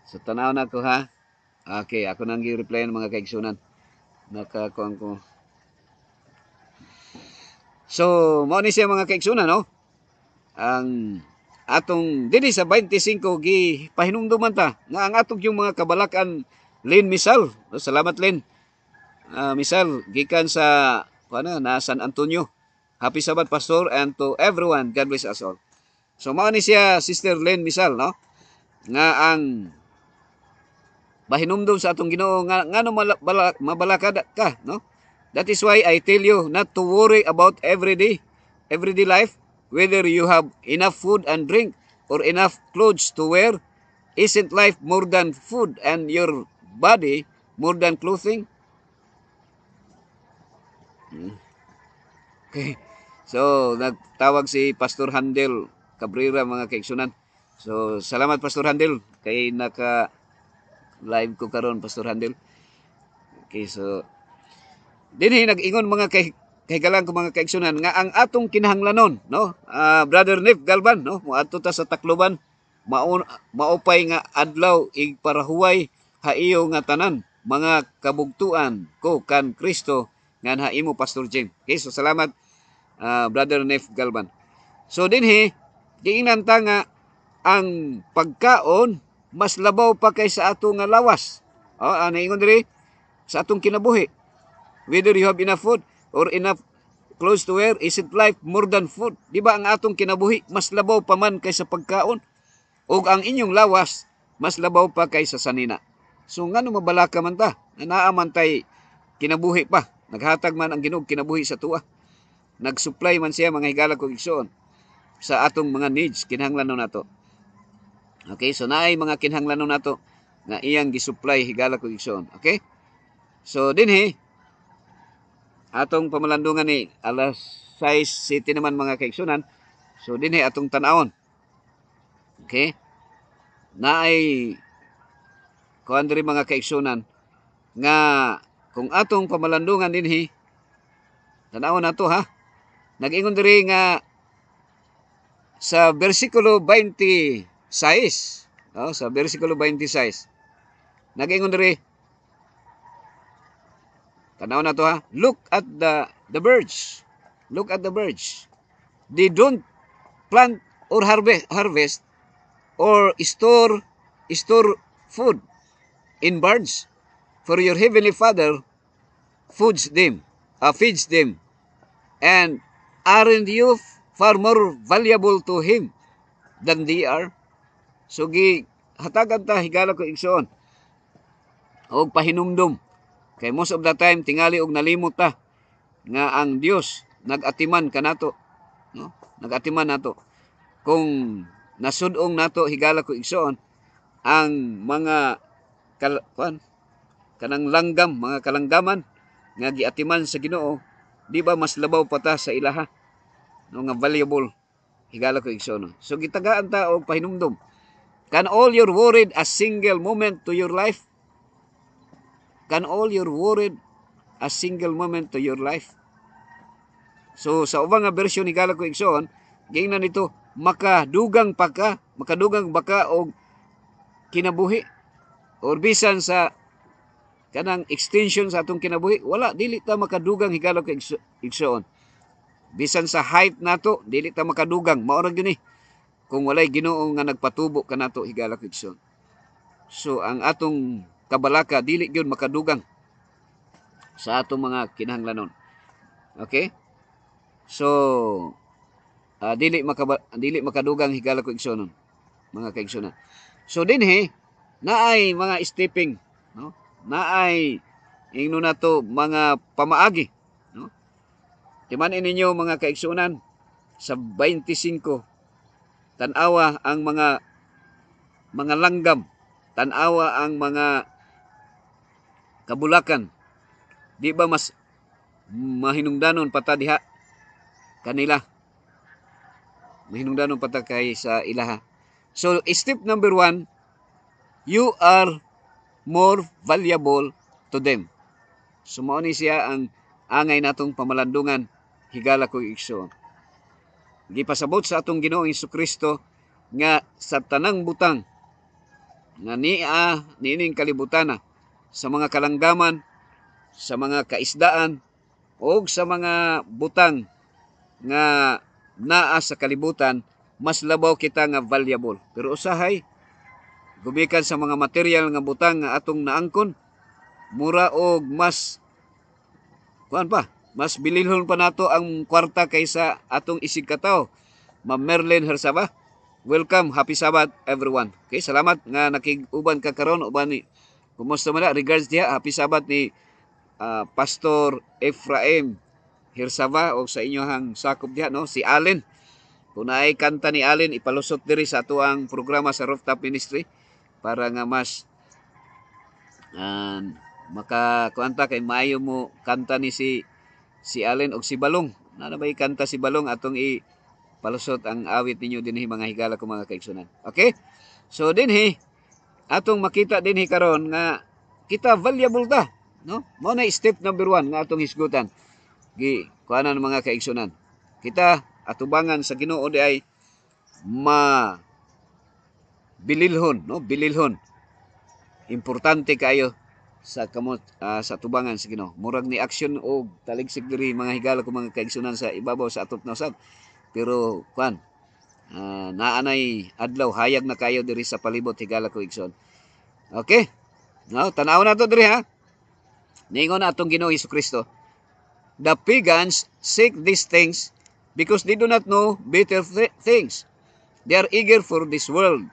So tanaw na ko ha. Okay, ako nang i-reply ng mga kaigsunan. Nakakuan ko. So, mao ni siya mga kaigsunan, no? Ang atong dinhi sa 25 gi pahinumduman ta nga ang atong yung mga kabalakan Lynn Misal. Salamat Lynn. Misal gikan sa na San Antonio. Happy Sabbath Pastor and to everyone. God bless us all. So mao ni siya Sister Lynn Misal, no? Nga ang bahinumdum sa atong Ginoo nga ngano mabalakad ka, no? That is why I tell you not to worry about everyday life, whether you have enough food and drink or enough clothes to wear. Isn't life more than food and your body more than clothing? Okay. So, nagtawag si Pastor Handel Cabrera mga kaigsunan. So, salamat Pastor Handel kay naka live ko karon Pastor Handel. Okay, so dinhi nag-ingon mga kahigalang ko mga kaigsunan nga ang atong kinahanglanon, no? Brother Nef Galban, no? Moadto ta sa Tacloban, maupay nga adlaw igparahuway haiyo nga tanan mga kabugtuan ko kan Kristo nga haimo Pastor Jim. Okay, so salamat Brother Nef Galban. So dinhi giingnan ta nga ang pagkaon mas labaw pa kay sa ato nga lawas. Ano ingon diri sa atong kinabuhi. Whether you have enough food or enough clothes to wear, isn't life more than food? Di ba ang atong kinabuhi mas labaw pa man kay sa pagkaon? O ang inyong lawas mas labaw pa kay sa sanina. So ngano mabalaka man ta? Naaman tay kinabuhi pa. Naghatag man ang Ginoo kinabuhi sa tuwa. Nag-supply man siya mga higala kong igsoon sa atong mga needs kinahanglanon nato. Okay, so naay mga kinahanglanon nato nga iyang gi-supply higala kong igsoon. Okay? So dinhi atong pamalandungan ni alas 6 city naman mga kaigsunan. So dinhi atong tan-awon. Okay? Naay kuan diri mga kaigsunan nga kung atong pamalandungan dinhi tan-awon nato ha. Nag-ingon diri nga sa bersikulo 26, sa bersikulo 26. Nag-ingon diri tanaw na to ha. Look at the birds. Look at the birds. They don't plant or harvest or store food in barns. For your heavenly Father feeds them. And aren't you far more valuable to Him than they are? So hatagan ta higala ko igsoon og pahinumdum. Kay most of the time tingali og nalimot ta nga ang Dios nag-atiman kanato, no? Nag-atiman nato. Kung nasud-ong nato higala ko igsoon ang mga kanang langgam, mga kalanggaman nga giatiman sa Ginoo, di ba mas labaw pa ta sa ilaha, no, nga valuable higala ko igsoon. So gitagaan ta og pahinumdum. Can all your worried a single moment to your life? Can all your worried a single moment to your life? So sa ubang nga bersyon higala ko igsoon, gingnan nito makadugang baka og kinabuhi or bisan sa kanang extension sa atong kinabuhi, wala, dili ta makadugang higala kay igsoon. Bisan sa height nato, dili ta makadugang. Mao ra gyud ni kung walay Ginoo nga nagpatubo kanato higala kay igsoon. So ang atong kabalaka dili gyud makadugang sa atong mga kinahanglanon. Okay? So dili makadugang higala kay igsoon, mga kaigsoon. So dinhi naay mga stepping, no? Naay ingno nato mga pamaagi, no? Timan ninyo mga kaigsunan sa 25 tan-awa ang mga langgam, tan-awa ang mga kabulakan. Di ba mas mahinungdanon pata diha kanila? Mahinungdanon pata kay sa ilaha. So step number 1, you are more valuable to them. So mao ni siya ang angay natong pamalandungan higala ko igsoon. Gipasabot sa atong Ginoong Hesukristo nga sa tanang butang nga niining kalibutan sa mga kalanggaman, sa mga kaisdaan o sa mga butang nga naa sa kalibutan, mas labaw kita nga valuable. Pero usahay gumikan sa mga material nga butang nga atong naangkon, mura og mas bililhon pa nato ang kwarta kaysa atong isig kataw. Ma'am Merlin Hersaba, welcome, happy Sabbath everyone. Okay, salamat nga nakig-uban ka karon uban ni. Kumusta man regards diha, happy Sabbath ni Pastor Ephraim Hersaba o sa inyohang sakop diha, no, si Allen. Kung naay kanta ni Allen, ipalusot diri sa atuang programa sa Rooftop Ministry para nga mas makakuanta kay maayo mo kanta ni si Allen og si Balong. Na bay kanta si Balong atong ipalusot ang awit ninyo dinhi mga higala ko mga kaigsunan. Okay? So dinhi atong makita dinhi karon nga kita valuable ta, no? Mao na step number 1 nga atong hisgutan. Kuanan mga kaigsunan. Kita atubangan sa Ginoo di ay bililhon, no? Bililhon. Importante kayo sa kamot sa tubangan sa Ginoo. Murag ni action og taligsik diri mga higala ko mga kaigsunan sa ibabaw sa atop na usab. Pero naanay adlaw hayag na kayo diri sa palibot higala ko igsoon. Okay? No, tan-aw na to diri ha. Ningon atong Ginoo Hesukristo. The pagans seek these things because they do not know better things. They are eager for this world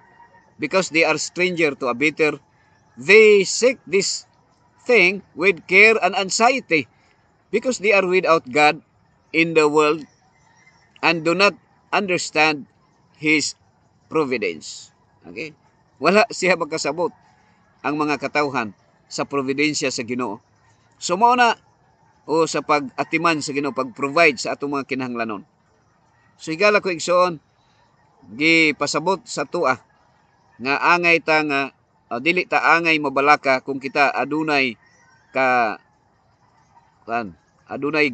because they are stranger to a better. They seek this thing with care and anxiety because they are without God in the world and do not understand His providence. Okay? Wala siya magkasabot ang mga katawhan sa providensya sa Ginoo. So mao na o sa pag-atiman sa Ginoo, pag-provide sa atong mga kinahanglanon. So higala ko igsoon, gipasabot sa tua nga angay ta nga dili ta angay mabalaka kung kita adunay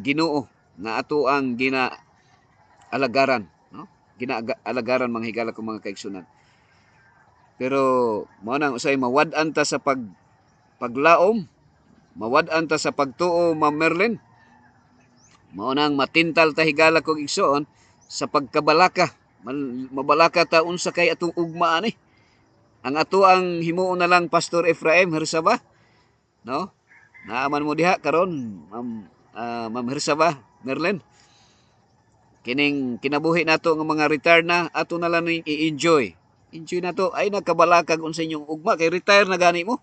Ginoo nga ato ang ginaalagaran, no? Ginaalagaran mga higala ko mga kaigsunan. Pero mao nang usay mawad-an ta sa paglaom, mawad-an ta sa pagtuo, Ma'am Merlin. Mao nang matintal ta higala kog igsoon sa pagkabalaka. Mabalaka ta unsa kay atong ugma ani. Ang ato ang himuon na lang Pastor Ephraim Hersaba, no? Naaman mo diha karon, Ma'am Hersaba Merlin. Kining kinabuhi nato nga mga retire na ato na lang i-enjoy. Enjoy nato ay nakabalaka unsa inyong ugma kay retire na gani mo.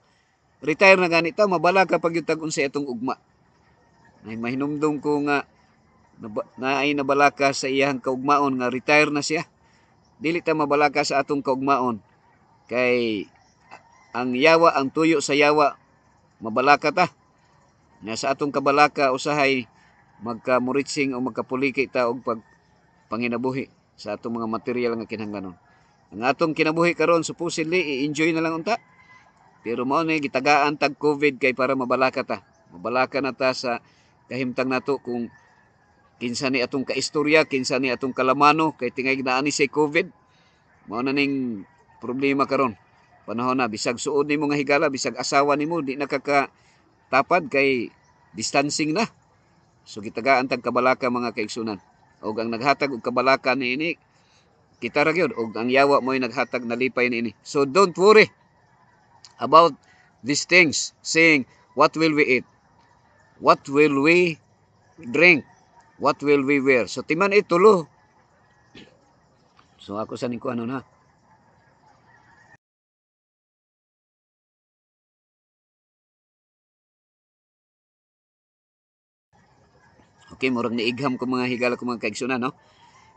Retire na gani ta, mabalaka pag yutag unsa atong ugma. Ay mahinumdum ko nga naay nabalaka sa iyang kaugmaon nga retire na siya. Dili ta mabalaka sa atong kaugmaon. Kay ang yawa, ang tuyo sa yawa, mabalaka ta. Nga sa atong kabalaka usahay magkamuritsing o magkapuliki ta og panginabuhi sa atong mga material nga kinahanglanon. Ang atong kinabuhi karon supposedly i-enjoy na lang unta. Pero mao ni gitagaan tag COVID kay para mabalaka ta. Mabalaka na ta sa kahimtang nato kung kinsa ni atong kaistorya, kinsa ni atong kalamano, kay tingay na ani say COVID. Mao na ning problema karon. Panahon na, bisag suod nimo nga higala, bisag asawa nimo, di nakakatapad kay distancing na. So gitagaan tag kabalaka mga kaigsunan. Og ang naghatag og kabalaka niini, kita ra gyud, og ang yawa mo'y naghatag nalipay niini. So don't worry about these things, saying, what will we eat? What will we drink? What will we wear? So timan itulo. So ako sa ningko ano na. Okay, murag niigham ko mga higala ko mga kaigsunan, no?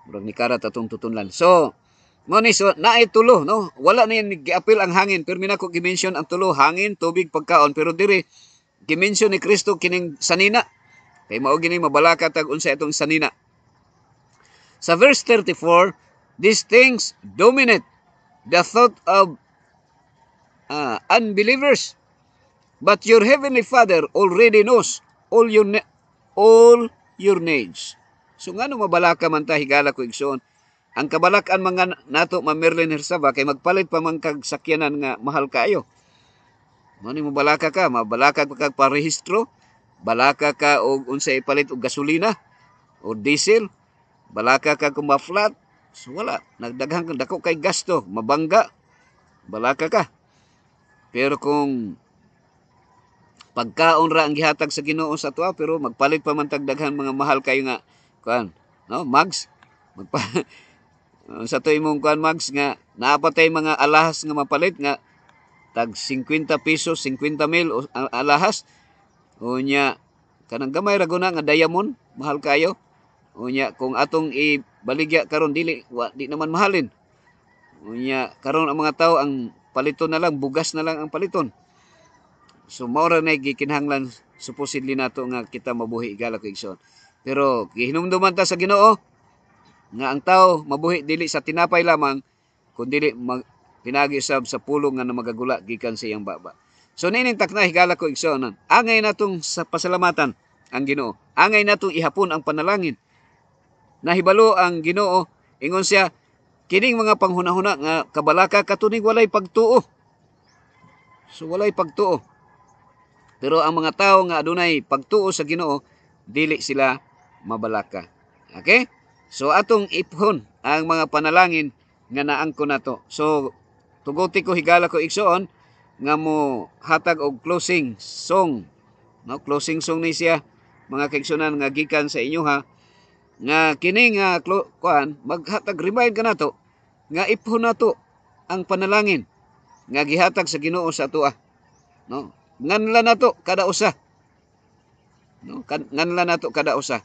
Murag ni karat atong tutunlan. So, mo ni so naay tulo, no? Wala na yan giapil ang hangin, pero mina ko gi-mention ang tulo, hangin, tubig, pagkaon, pero diri gi-mention ni Kristo kining sanina. Kay mao gini mabalaka tag unsa itong sanina. Sa verse 34, these things dominate the thought of unbelievers. But your heavenly Father already knows all your needs. So ngano mabalaka man ta higala ko igsoon. Ang kabalakan mga nato Merlin Hersaba kay magpalit pa man kag sakyanan nga mahal kaayo. Mao ni mabalaka ka, mabalaka ka kag parehistro, balaka ka og unsay ipalit og gasolina o diesel, balaka ka kung ma-flat. So wala, nagdaghan kang dako kay gasto, mabangga, balaka ka. Pero kung pagkaon ra ang gihatag sa Ginoo sa tuwa, pero magpalit pa man tag daghan mga mahal kayo nga kuan, no, mags. Sa to imong kuan mags nga naapatay mga alahas nga mapalit nga tag 50 pesos, 50,000 alahas. Unya kanang gamay ra guna nga diamond, mahal kayo. Unya kung atong ibaligya karon di naman mahalin. Unya karon ang mga tao ang paliton na lang, bugas na lang ang paliton. So mao ra na gikinahanglan supposedly nato nga kita mabuhi igala ko igsoon. Pero gihinumduman ta sa Ginoo nga ang tao mabuhi dili sa tinapay lamang kundi pinagi usab sa pulong nga magagula gikan sa iyang baba. So nining takna higala ko igsoon. Angay natong sa pasalamatan ang Ginoo. Angay natong ihapon ang panalangin. Nahibalo ang Ginoo ingon siya kining mga panghunahuna nga kabalaka katunig walay pagtuo. So walay pagtuo. Pero ang mga tao nga adunay pagtuo sa Ginoo dili sila mabalaka. Okay? So atong iphon ang mga panalangin nga naangko nato. So tuguti ko higala ko igsoon nga mo hatag og closing song. No, closing song ni siya mga kaigsunan nga gikan sa inyo ha. Nga kini nga kuan maghatag remind ka nato nga iphon nato ang panalangin nga gihatag sa Ginoo sa atoa. No? Nganla nato kada usa. No, nganla nato kada usa.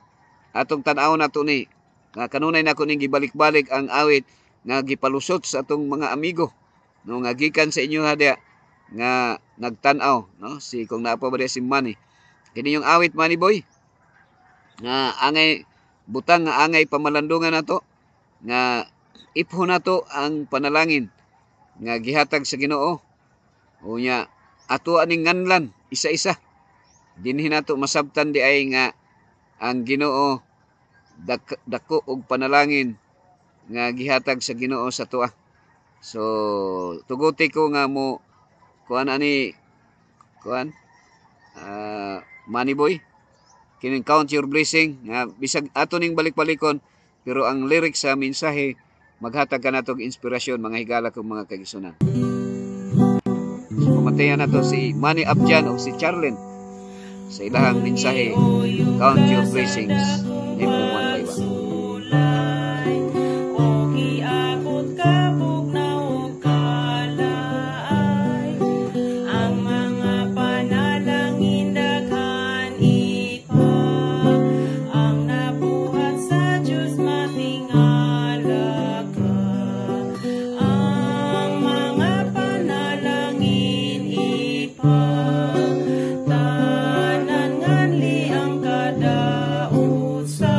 Atong tan-aw nato ni nga kanunay nako ning gibalik-balik ang awit nga gipalusot sa atong mga amigo. No, nga gikan sa inyo ha dia nga nagtan-aw, no? Si kung naapa ba si Manny. Kini yung awit Manny boy. Nga angay butang nga angay pamalandungan nato nga iphon nato ang panalangin nga gihatag sa Ginoo. Unya ato aning nganlan isa-isa. Dinhi nato masabtan di ay nga ang Ginoo dako og panalangin nga gihatag sa Ginoo sa tuwa. So tuguti ko nga mo kuan ani kuan Money boy kining count your blessing nga bisag ato ning balik-balikon pero ang lyrics sa mensahe maghatag ka nato og inspirasyon mga higala kong mga kaigsunan. Pamatayan nato si Manny Abjan o si Charlene sa ilahang mensahe count your blessings live them one by one. Tanan nganli ang kadaot sa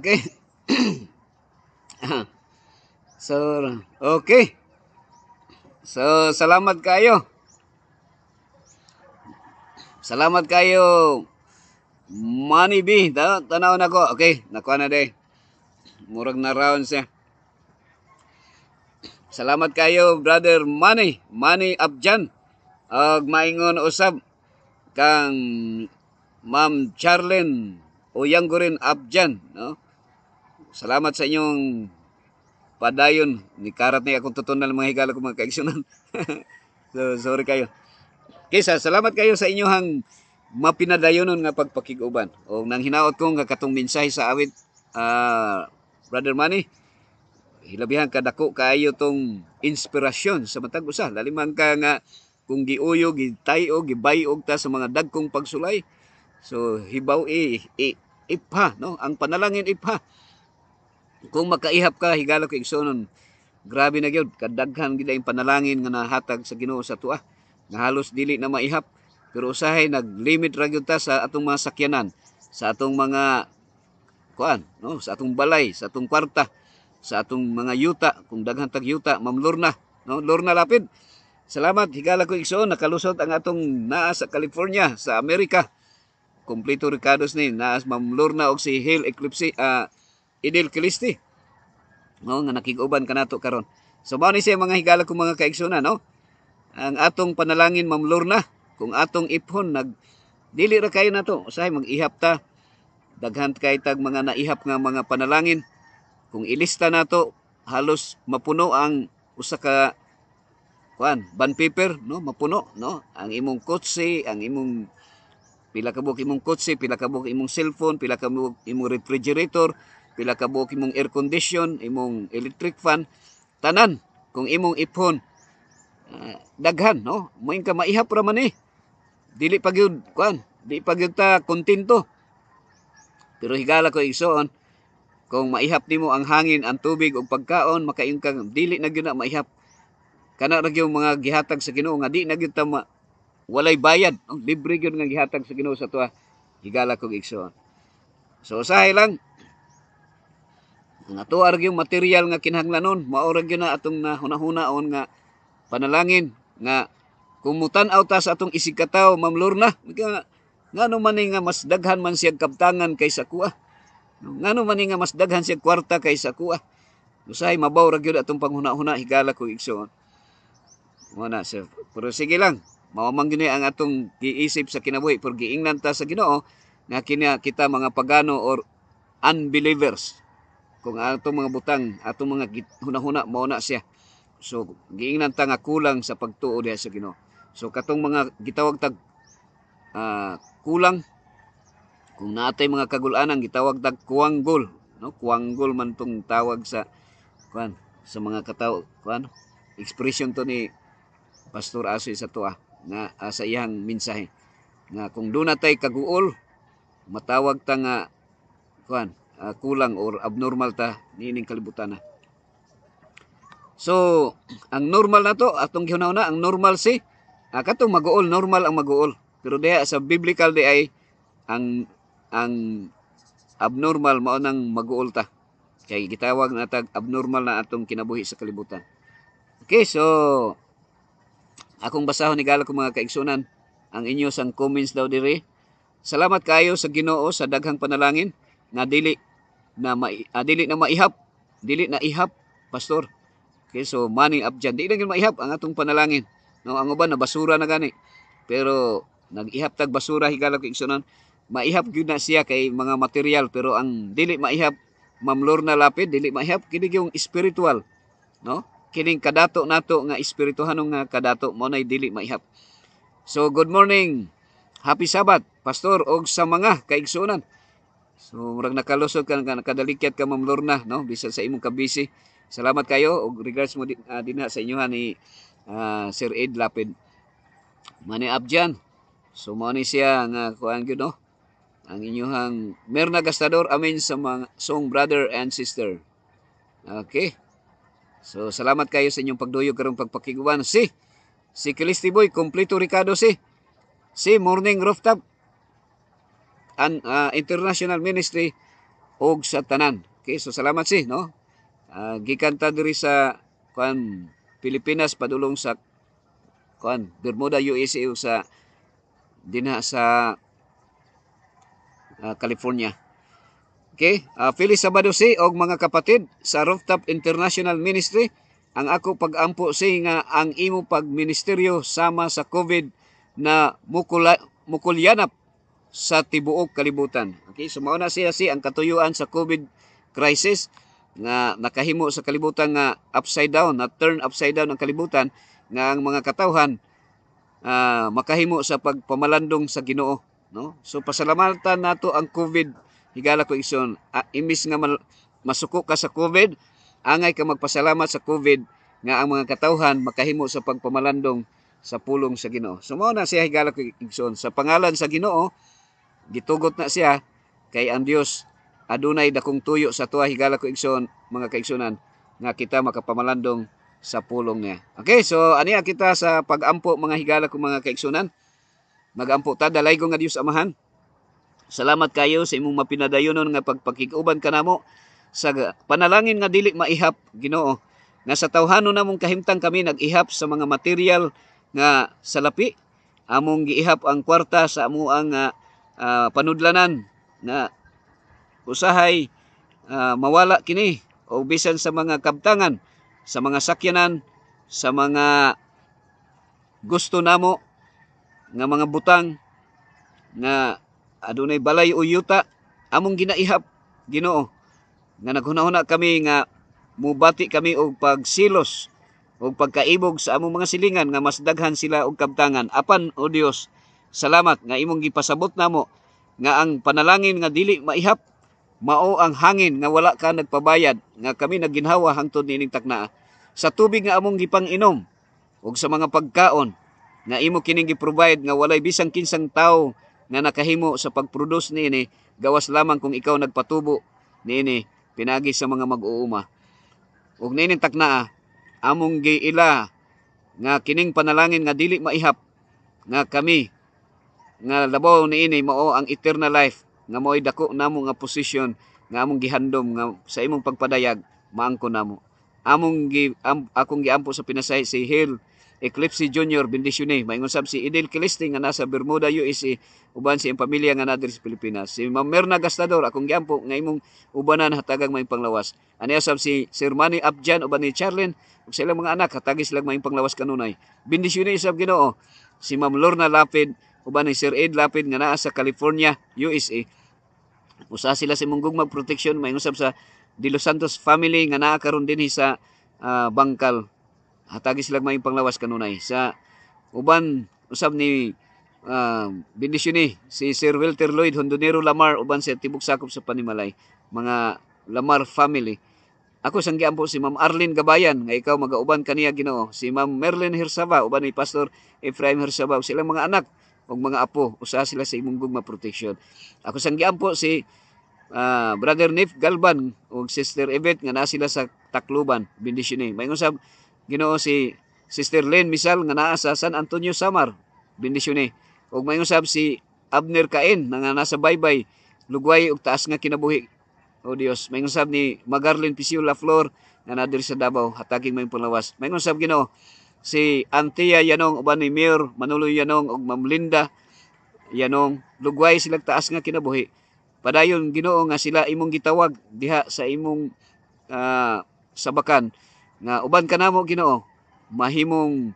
Okay. So, okay. So, salamat kayo. Salamat kayo. Money B. Tanaw na ko. Okay, nakuha na day. Murag na round siya. Salamat kayo, brother Manny. Manny Abjan. Maingon usab kang Ma'am Charlene Oyanggurin Abjan. No? Salamat sa inyong padayon. Ni karat ni akong tutunan mga higala ko mga kaigsunan. So, sorry kayo. Kisa, salamat kayo sa inyong mapinadayonon nga pagpakiguban. O nang hinaot ko nga katong mensahe sa awit, Brother Manny, hilabihan kadako kaayo tong inspirasyon sa matag usa. Lalimang ka nga kung giuyo, gitayo, gibayog ta sa mga dagkong pagsulay. So hibaw ipha, no? Ang panalangin ipha. Kung makaihap ka higala ko igsonon, grabe na gyud kadaghan gid ang panalangin nga nahatag sa Ginoo sa tuwa. Nga halos dili na maihap. Pero usahay naglimit ra gyud ta sa atong mga sakyanan, sa atong mga kuan, no? Sa atong balay, sa atong kwarta, sa atong mga yuta, kung daghan tag yuta, Ma'am Lorna, no? Lorna Lapid. Salamat higala ko igsoon nakalusot ang atong naa sa California, sa Amerika. Kompleto recados ni naas Ma'am Lorna og si Hale Eclipse Idil Kilisti. No, nga nakig-uban kanato karon. So mao ni siya mga higala ko mga kaigsoon, no? Ang atong panalangin Ma'am Lorna, kung atong iphon dili ra kayo nato, usahay mag-ihap ta. Daghan kay tag mga naihap nga mga panalangin. Kung ilista nato, halos mapuno ang usa ka bond paper, no? Mapuno, no? Ang imong kotse, ang imong pila ka buok imong kotse, pila ka buok imong cellphone, pila ka buok imong refrigerator, pila ka buok imong air condition, imong electric fan, tanan kung imong iphon daghan, no? Moing ka maihap ra man Dili pa gyud di pa gyud ta kontento. Pero higala ko igsoon, kung maihap nimo ang hangin, ang tubig ug pagkaon, makaing ka dili na gyud na maihap. Kana ra gyud mga gihatag sa Ginoo nga di na gyud ta walay bayad, no? Libre gyud nga gihatag sa Ginoo sa tuwa. Higala ko igsoon. So usahay lang ang ato ra gyud material nga kinahanglanon, mao ra gyud na atong nahuna-hunaon nga panalangin nga kung mutan-aw ta sa atong isigkataw, Ma'am Lorna, ngano man nga mas daghan man siya kaptangan kaysa kuha. Ngano man nga mas daghan siya kwarta kaysa kuha. Usahay mabaw ra gyud atong panghuna-huna higala ko igsoon. Muna sir. Pero sige lang, mawamang gyud ang atong giisip sa kinabuhi, pero giingnan ta sa Ginoo nga kita mga pagano or unbelievers. Kung atong mga butang, atong mga huna-huna mao na siya. So giingnan ta nga kulang sa pagtuo diha sa Ginoo. So katong mga gitawag tag kulang, kung naatay mga kagulanang gitawag tag kuwanggol, no? Kuwanggol man tong tawag sa sa mga katawo, expression to ni Pastor Asoy sa tuwa nga sa iyang mensahe nga kung doon natay kaguol, matawag ta nga kulang or abnormal ta niining kalibutan na. So ang normal na to atong gihuna-una, ang normal katong maguol, normal ang maguol. Pero diha sa biblical di ay ang abnormal mao nang maguol ta. Kay gitawag na tag abnormal na atong kinabuhi sa kalibutan. Okay, so akong basahon ni gala ko mga kaigsunan ang inyo sang comments daw diri. Salamat kayo sa Ginoo sa daghang panalangin nga dili na maihap, dili na ihap, pastor. Okay, so Manny Abjan, dili na maihap ang atong panalangin. No, ang uban na basura na gani. Pero nag-ihap tag basura higala ko igsunan. Maihap gyud na siya kay mga material, pero ang dili maihap, Ma'am Lorna Lapid, dili maihap kini yung spiritual, no? Kining kadato nato nga espirituhanong nga kadato mo nay dili maihap. So good morning. Happy Sabbath, pastor og sa mga kaigsunan. So murag nakalusot ka nakadalikyat ka Ma'am Lorna, no? Bisan sa imong kabisi. Salamat kayo og regards mo dinha sa inyohan ni Sir Ed Lapid. Manny Abjan. So mao ni siya nga kuan gyud, no? Ang inyong Merna Gastador, amen sa mga song brother and sister. Okay. So salamat kayo sa inyong pagduyog karong pagpakiguban. Si Kilisti Boy, kompleto Ricardo si Morning Rooftop and International Ministry og sa tanan. Okay, so salamat si, no? Gikan ta diri sa Pilipinas padulong sa Bermuda, USA ug sa dinha sa California. Okay, Feliz Sabado si og mga kapatid sa Rooftop International Ministry. Ang ako pag-ampo si nga ang imo pagministeryo sama sa COVID na mukulyanap sa tibuok kalibutan. Okay, so mao na siya ang katuyuan sa COVID crisis nga nakahimo sa kalibutan nga upside down, na turn upside down ang kalibutan, nga ang mga katawhan makahimo sa pagpamalandong sa Ginoo, no? So pasalamatan nato ang COVID. Higala ko igsoon, imbis nga masuko ka sa COVID, angay ka magpasalamat sa COVID nga ang mga katawhan makahimo sa pagpamalandong sa pulong sa Ginoo. So mao na siya, higala ko igsoon, sa pangalan sa Ginoo gitugot na siya, kay ang Dios adunay dakong tuyo sa tuwa. Higala ko igsoon, mga kaigsunan, nga kita makapamalandong sa pulong niya. Okay, so aniya kita sa pag-ampo, mga higala ko mga kaigsunan. Mag-ampo ta, dalay ko nga Dios Amahan. Salamat kayo sa imong mapinadayonon nga pagpakiguban kanamo sa panalangin nga dili maihap, Ginoo. Nga sa tawhanon namong kahimtang kami nag-ihap sa mga material nga salapi. Among giihap ang kwarta sa amuang panudlanan na usahay mawala kini o bisan sa mga kabtangan, sa mga sakyanan, sa mga gusto namo nga mga butang nga adunay balay o yuta, among ginaihap, Ginoo, nga naghuna-huna kami nga mubati kami og pagsilos og pagkaibog sa among mga silingan nga mas daghan sila og kabtangan. Apan o Dios, salamat nga imong gipasabot namo nga ang panalangin nga dili maihap mao ang hangin nga wala ka nagpabayad, nga kami naginhawa hangtod niining taknaa. Sa tubig nga among gipang-inom ug sa mga pagkaon nga imo kining gi-provide, nga walay bisang kinsang tawo nga nakahimo sa pag-produce niini, gawas lamang kung ikaw nagpatubo niini pinagi sa mga mag-uuma. Ug niining taknaa among giila nga kining panalangin nga dili maihap, nga kami nga labaw niini mao ang eternal life, nga mo'y dako namo nga posisyon nga among gihandom nga sa imong pagpadayag maangko namo. Akong giampo sa pinasay si Hill Eclipse Jr. Bendisyone, maingon sab si Idel Kiliste nga nasa Bermuda, USA, uban si iyang pamilya nga nadir sa Pilipinas. Si Ma'am Merna Gastador, akong giampo nga imong ubanan hatagang may panglawas. Aniya sab si Sir Manny Abjan uban ni Charlene ug sa ilang mga anak hatagis silang may panglawas kanunay. Bendisyone sab Ginoo si Ma'am Lorna Lapid uban ni Sir Ed Lapid nga naa sa California, USA. Usa sila sa imong gugmag protection, maingon sab sa De Los Santos family nga naa karon dinhi sa Bangkal. Hatagi sila may panglawas kanunay. Sa uban usab ni bendisyone si Sir Walter Lloyd Hondonero Lamar uban sa tibok sakop sa Panimalay, mga Lamar family. Ako sang giampo si Ma'am Arlene Gabayan nga ikaw magauban kaniya Ginoo, si Ma'am Merlin Hirsaba uban ni Pastor Ephraim Hirsaba ug silang mga anak ug mga apo, usa sila sa imong gugma protection. Ako sang giampo si Brother Nif Galban ug Sister Yvette nga naa sila sa Tacloban, bendisyone. Maingon sab Ginoo si Sister Len Misal nga naa sa San Antonio Samar, bendisyone. Ug maingon sab si Abner Cain nga nasa Baybay, Lugway ug taas nga kinabuhi. O Dios, maingon sab ni Magarlin Pisio La Flor nga nadir sa Davao, hataging may panglawas. Maingon sab Ginoo si Antia Yanong uban ni Mayor Manolo Yanong ug Ma'am Linda Yanong, Lugway sila taas nga kinabuhi. Padayon Ginoo nga sila imong gitawag diha sa imong sabakan nga uban kanamo Ginoo, mahimong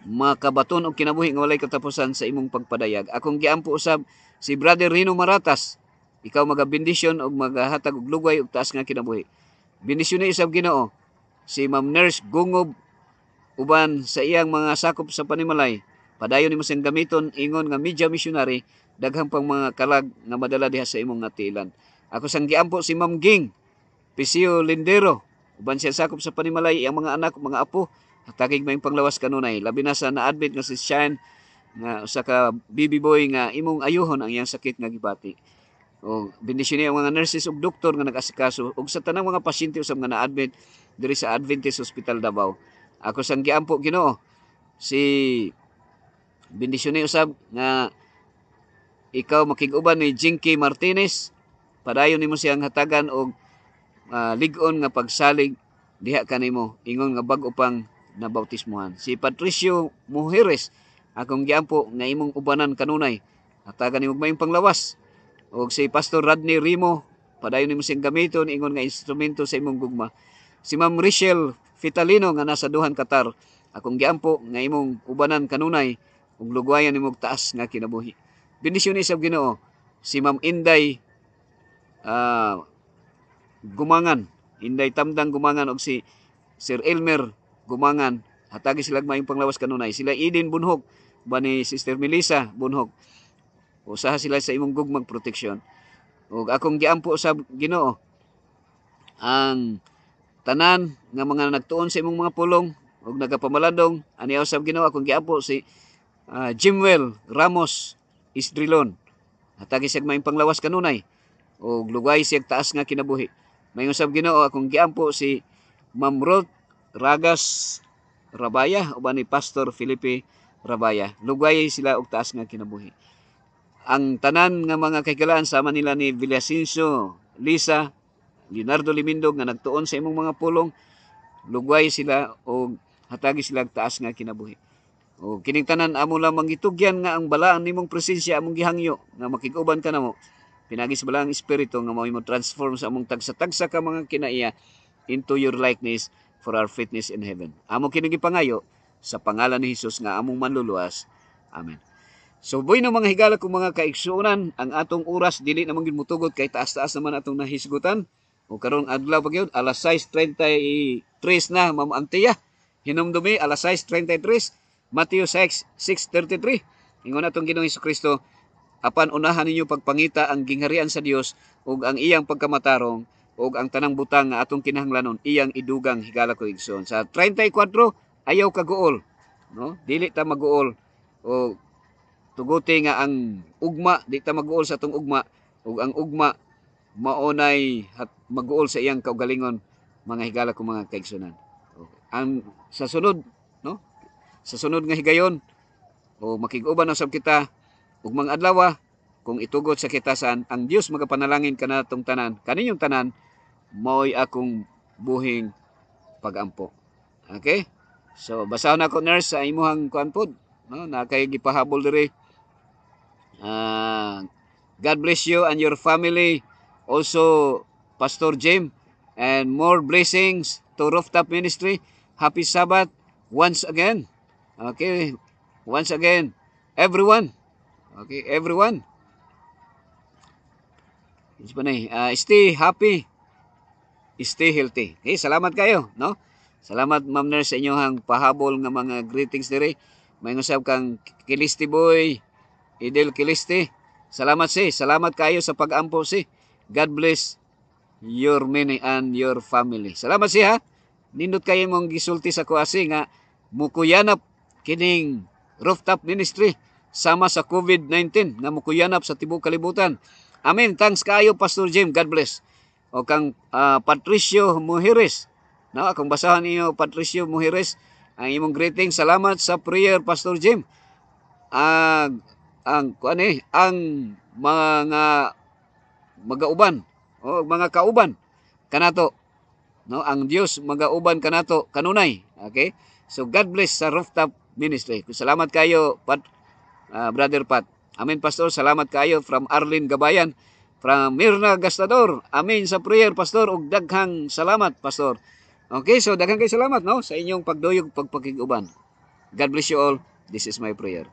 makabaton og kinabuhi nga walay katapusan sa imong pagpadayag. Akong giampo usab si Brother Rino Maratas, ikaw magabendisyon og magahatag og lugway ug taas nga kinabuhi. Bendisyon usab Ginoo si Ma'am Nurse Gungob uban sa iyang mga sakop sa Panimalay. Padayon nimo siyang gamiton ingon nga media missionary, daghang pang mga kalag nga madala diha sa imong ngatilan. Ako sang giampo si Ma'am Ging Pisio Lindero uban siya sakop sa Panimalay, iyang mga anak mga apo hatagig may panglawas kanunay. Labi na sa na-admit nga si Shine nga usa ka baby boy nga imong ayuhon ang iyang sakit nga gibati. O bendisyon ang mga nurses ug doktor nga nag-asikaso ug sa tanang mga pasyente usab nga na-admit diri sa Adventist Hospital Davao. Ako sang giampo Ginoo si bendisyon usab nga ikaw makig-uban ni Jinky Martinez padayon nimo siyang hatagan og lig-on nga pagsalig diha kanimo ingon nga bag-o pang nabautismohan. Si Patricio Mujeres akong giampo nga imong ubanan kanunay hatagan nimo mayong panglawas. Og si Pastor Rodney Rimo padayon nimo siyang gamiton ingon nga instrumento sa imong gugma. Si Ma'am Richelle Fitalino nga nasa Duhan, Qatar akong giampo nga imong ubanan kanunay ug lugwayan nimo taas nga kinabuhi. Bendisyon sa Ginoo. Si Ma'am Inday Gumangan, Inday Tamdang Gumangan og si Sir Elmer Gumangan, hatagi sila mayong panglawas kanunay. Sila Eden Bunhog, ba ni Sister Melissa Bunhog. Usaha sila sa imong gugmang proteksyon. Ug akong giampo sa Ginoo ang tanan nga mga nagtuon sa imong mga pulong ug nagapamaladong aniya usab Ginoo akong giampo si Jimwell Ramos Isdrilon. Hatagi siya mayong panglawas kanunay ug lugay siya taas nga kinabuhi. Mayong usab Ginoo akong giampo si Ma'am Ruth Ragas Rabaya uban ni Pastor Felipe Rabaya. Lugay sila og taas nga kinabuhi. Ang tanan nga mga kahigalaan sama nila ni Villasinso, Lisa, Leonardo Limindog nga nagtuon sa imong mga pulong, lugway sila o hatagi sila taas nga kinabuhi. O kining tanan amo lamang gitugyan nga ang balaan nimong presensya among gihangyo nga makig-uban ka namo. Pinagi sa balaang espiritu nga mao mo transform sa among tagsa-tagsa ka mga kinaiya into your likeness for our fitness in heaven. Amo kining gipangayo sa pangalan ni Hesus nga among manluluwas. Amen. So boy na mga higala kong mga kaigsuonan, ang atong oras dili namang gimutugot kay taas-taas naman atong nahisgutan. O karong adlaw pa gyud alas 6:33 na Ma'am Antia. Hinumdumi alas 6:33. Matthew 6:33. Ingon atong Ginoong Hesukristo, apan unahan ninyo pagpangita ang gingharian sa Dios ug ang iyang pagkamatarong ug ang tanang butang nga atong kinahanglanon iyang idugang higala ko igsoon. Sa 34 ayaw kaguol, no? Dili ta maguol o tuguti nga ang ugma di ta maguol sa atong ugma ug ang ugma maunay maguol sa iyang kaugalingon mga higala ko mga kaigsunan. Ang sa sunod, no? Sa sunod nga higayon o makig-uban usab kita ug mga adlaw kung itugot sa kita saan ang Dios magapanalangin kanatong tanan kaninyong tanan mao'y akong buhing pagampo. Okay? So basahon ako nurse sa imuhang kuan pod, no? Na kay gipahabol diri. God bless you and your family. Also Pastor Jim, and more blessings to Rooftop Ministry. Happy Sabbath once again. Okay, once again, everyone. Okay, everyone. Stay happy, stay healthy. Okay, salamat kayo, no? Salamat Ma'am Nurse sa inyong pahabol nga mga greetings diri. May ngusab kang Kilisti Boy, Idel Kilisti. Salamat salamat kayo sa pag-ampo God bless your many and your family. Salamat ha. Nindot kayo mong gisulti sa kuasi nga mukuyanap kining Rooftop Ministry sama sa COVID-19 nga mukuyanap sa tibuok kalibutan. Amen. Thanks kayo Pastor Jim. God bless. O kang Patricio Mujeres. No, kung basahan niyo Patricio Mujeres ang imong greeting. Salamat sa prayer Pastor Jim. Ang mga magauban o mga kauban kanato, no, ang Dios magauban kanato kanunay. Okay, so God bless sa Rooftop Ministry. Salamat kayo Brother Pat. Amen Pastor, salamat kayo from Arlene Gabayan, from Mirna Gastador. Amen sa prayer Pastor ug daghang salamat Pastor. Okay, so daghang kay salamat, no, sa inyong pagduyog pagpakiguban. God bless you all. This is my prayer.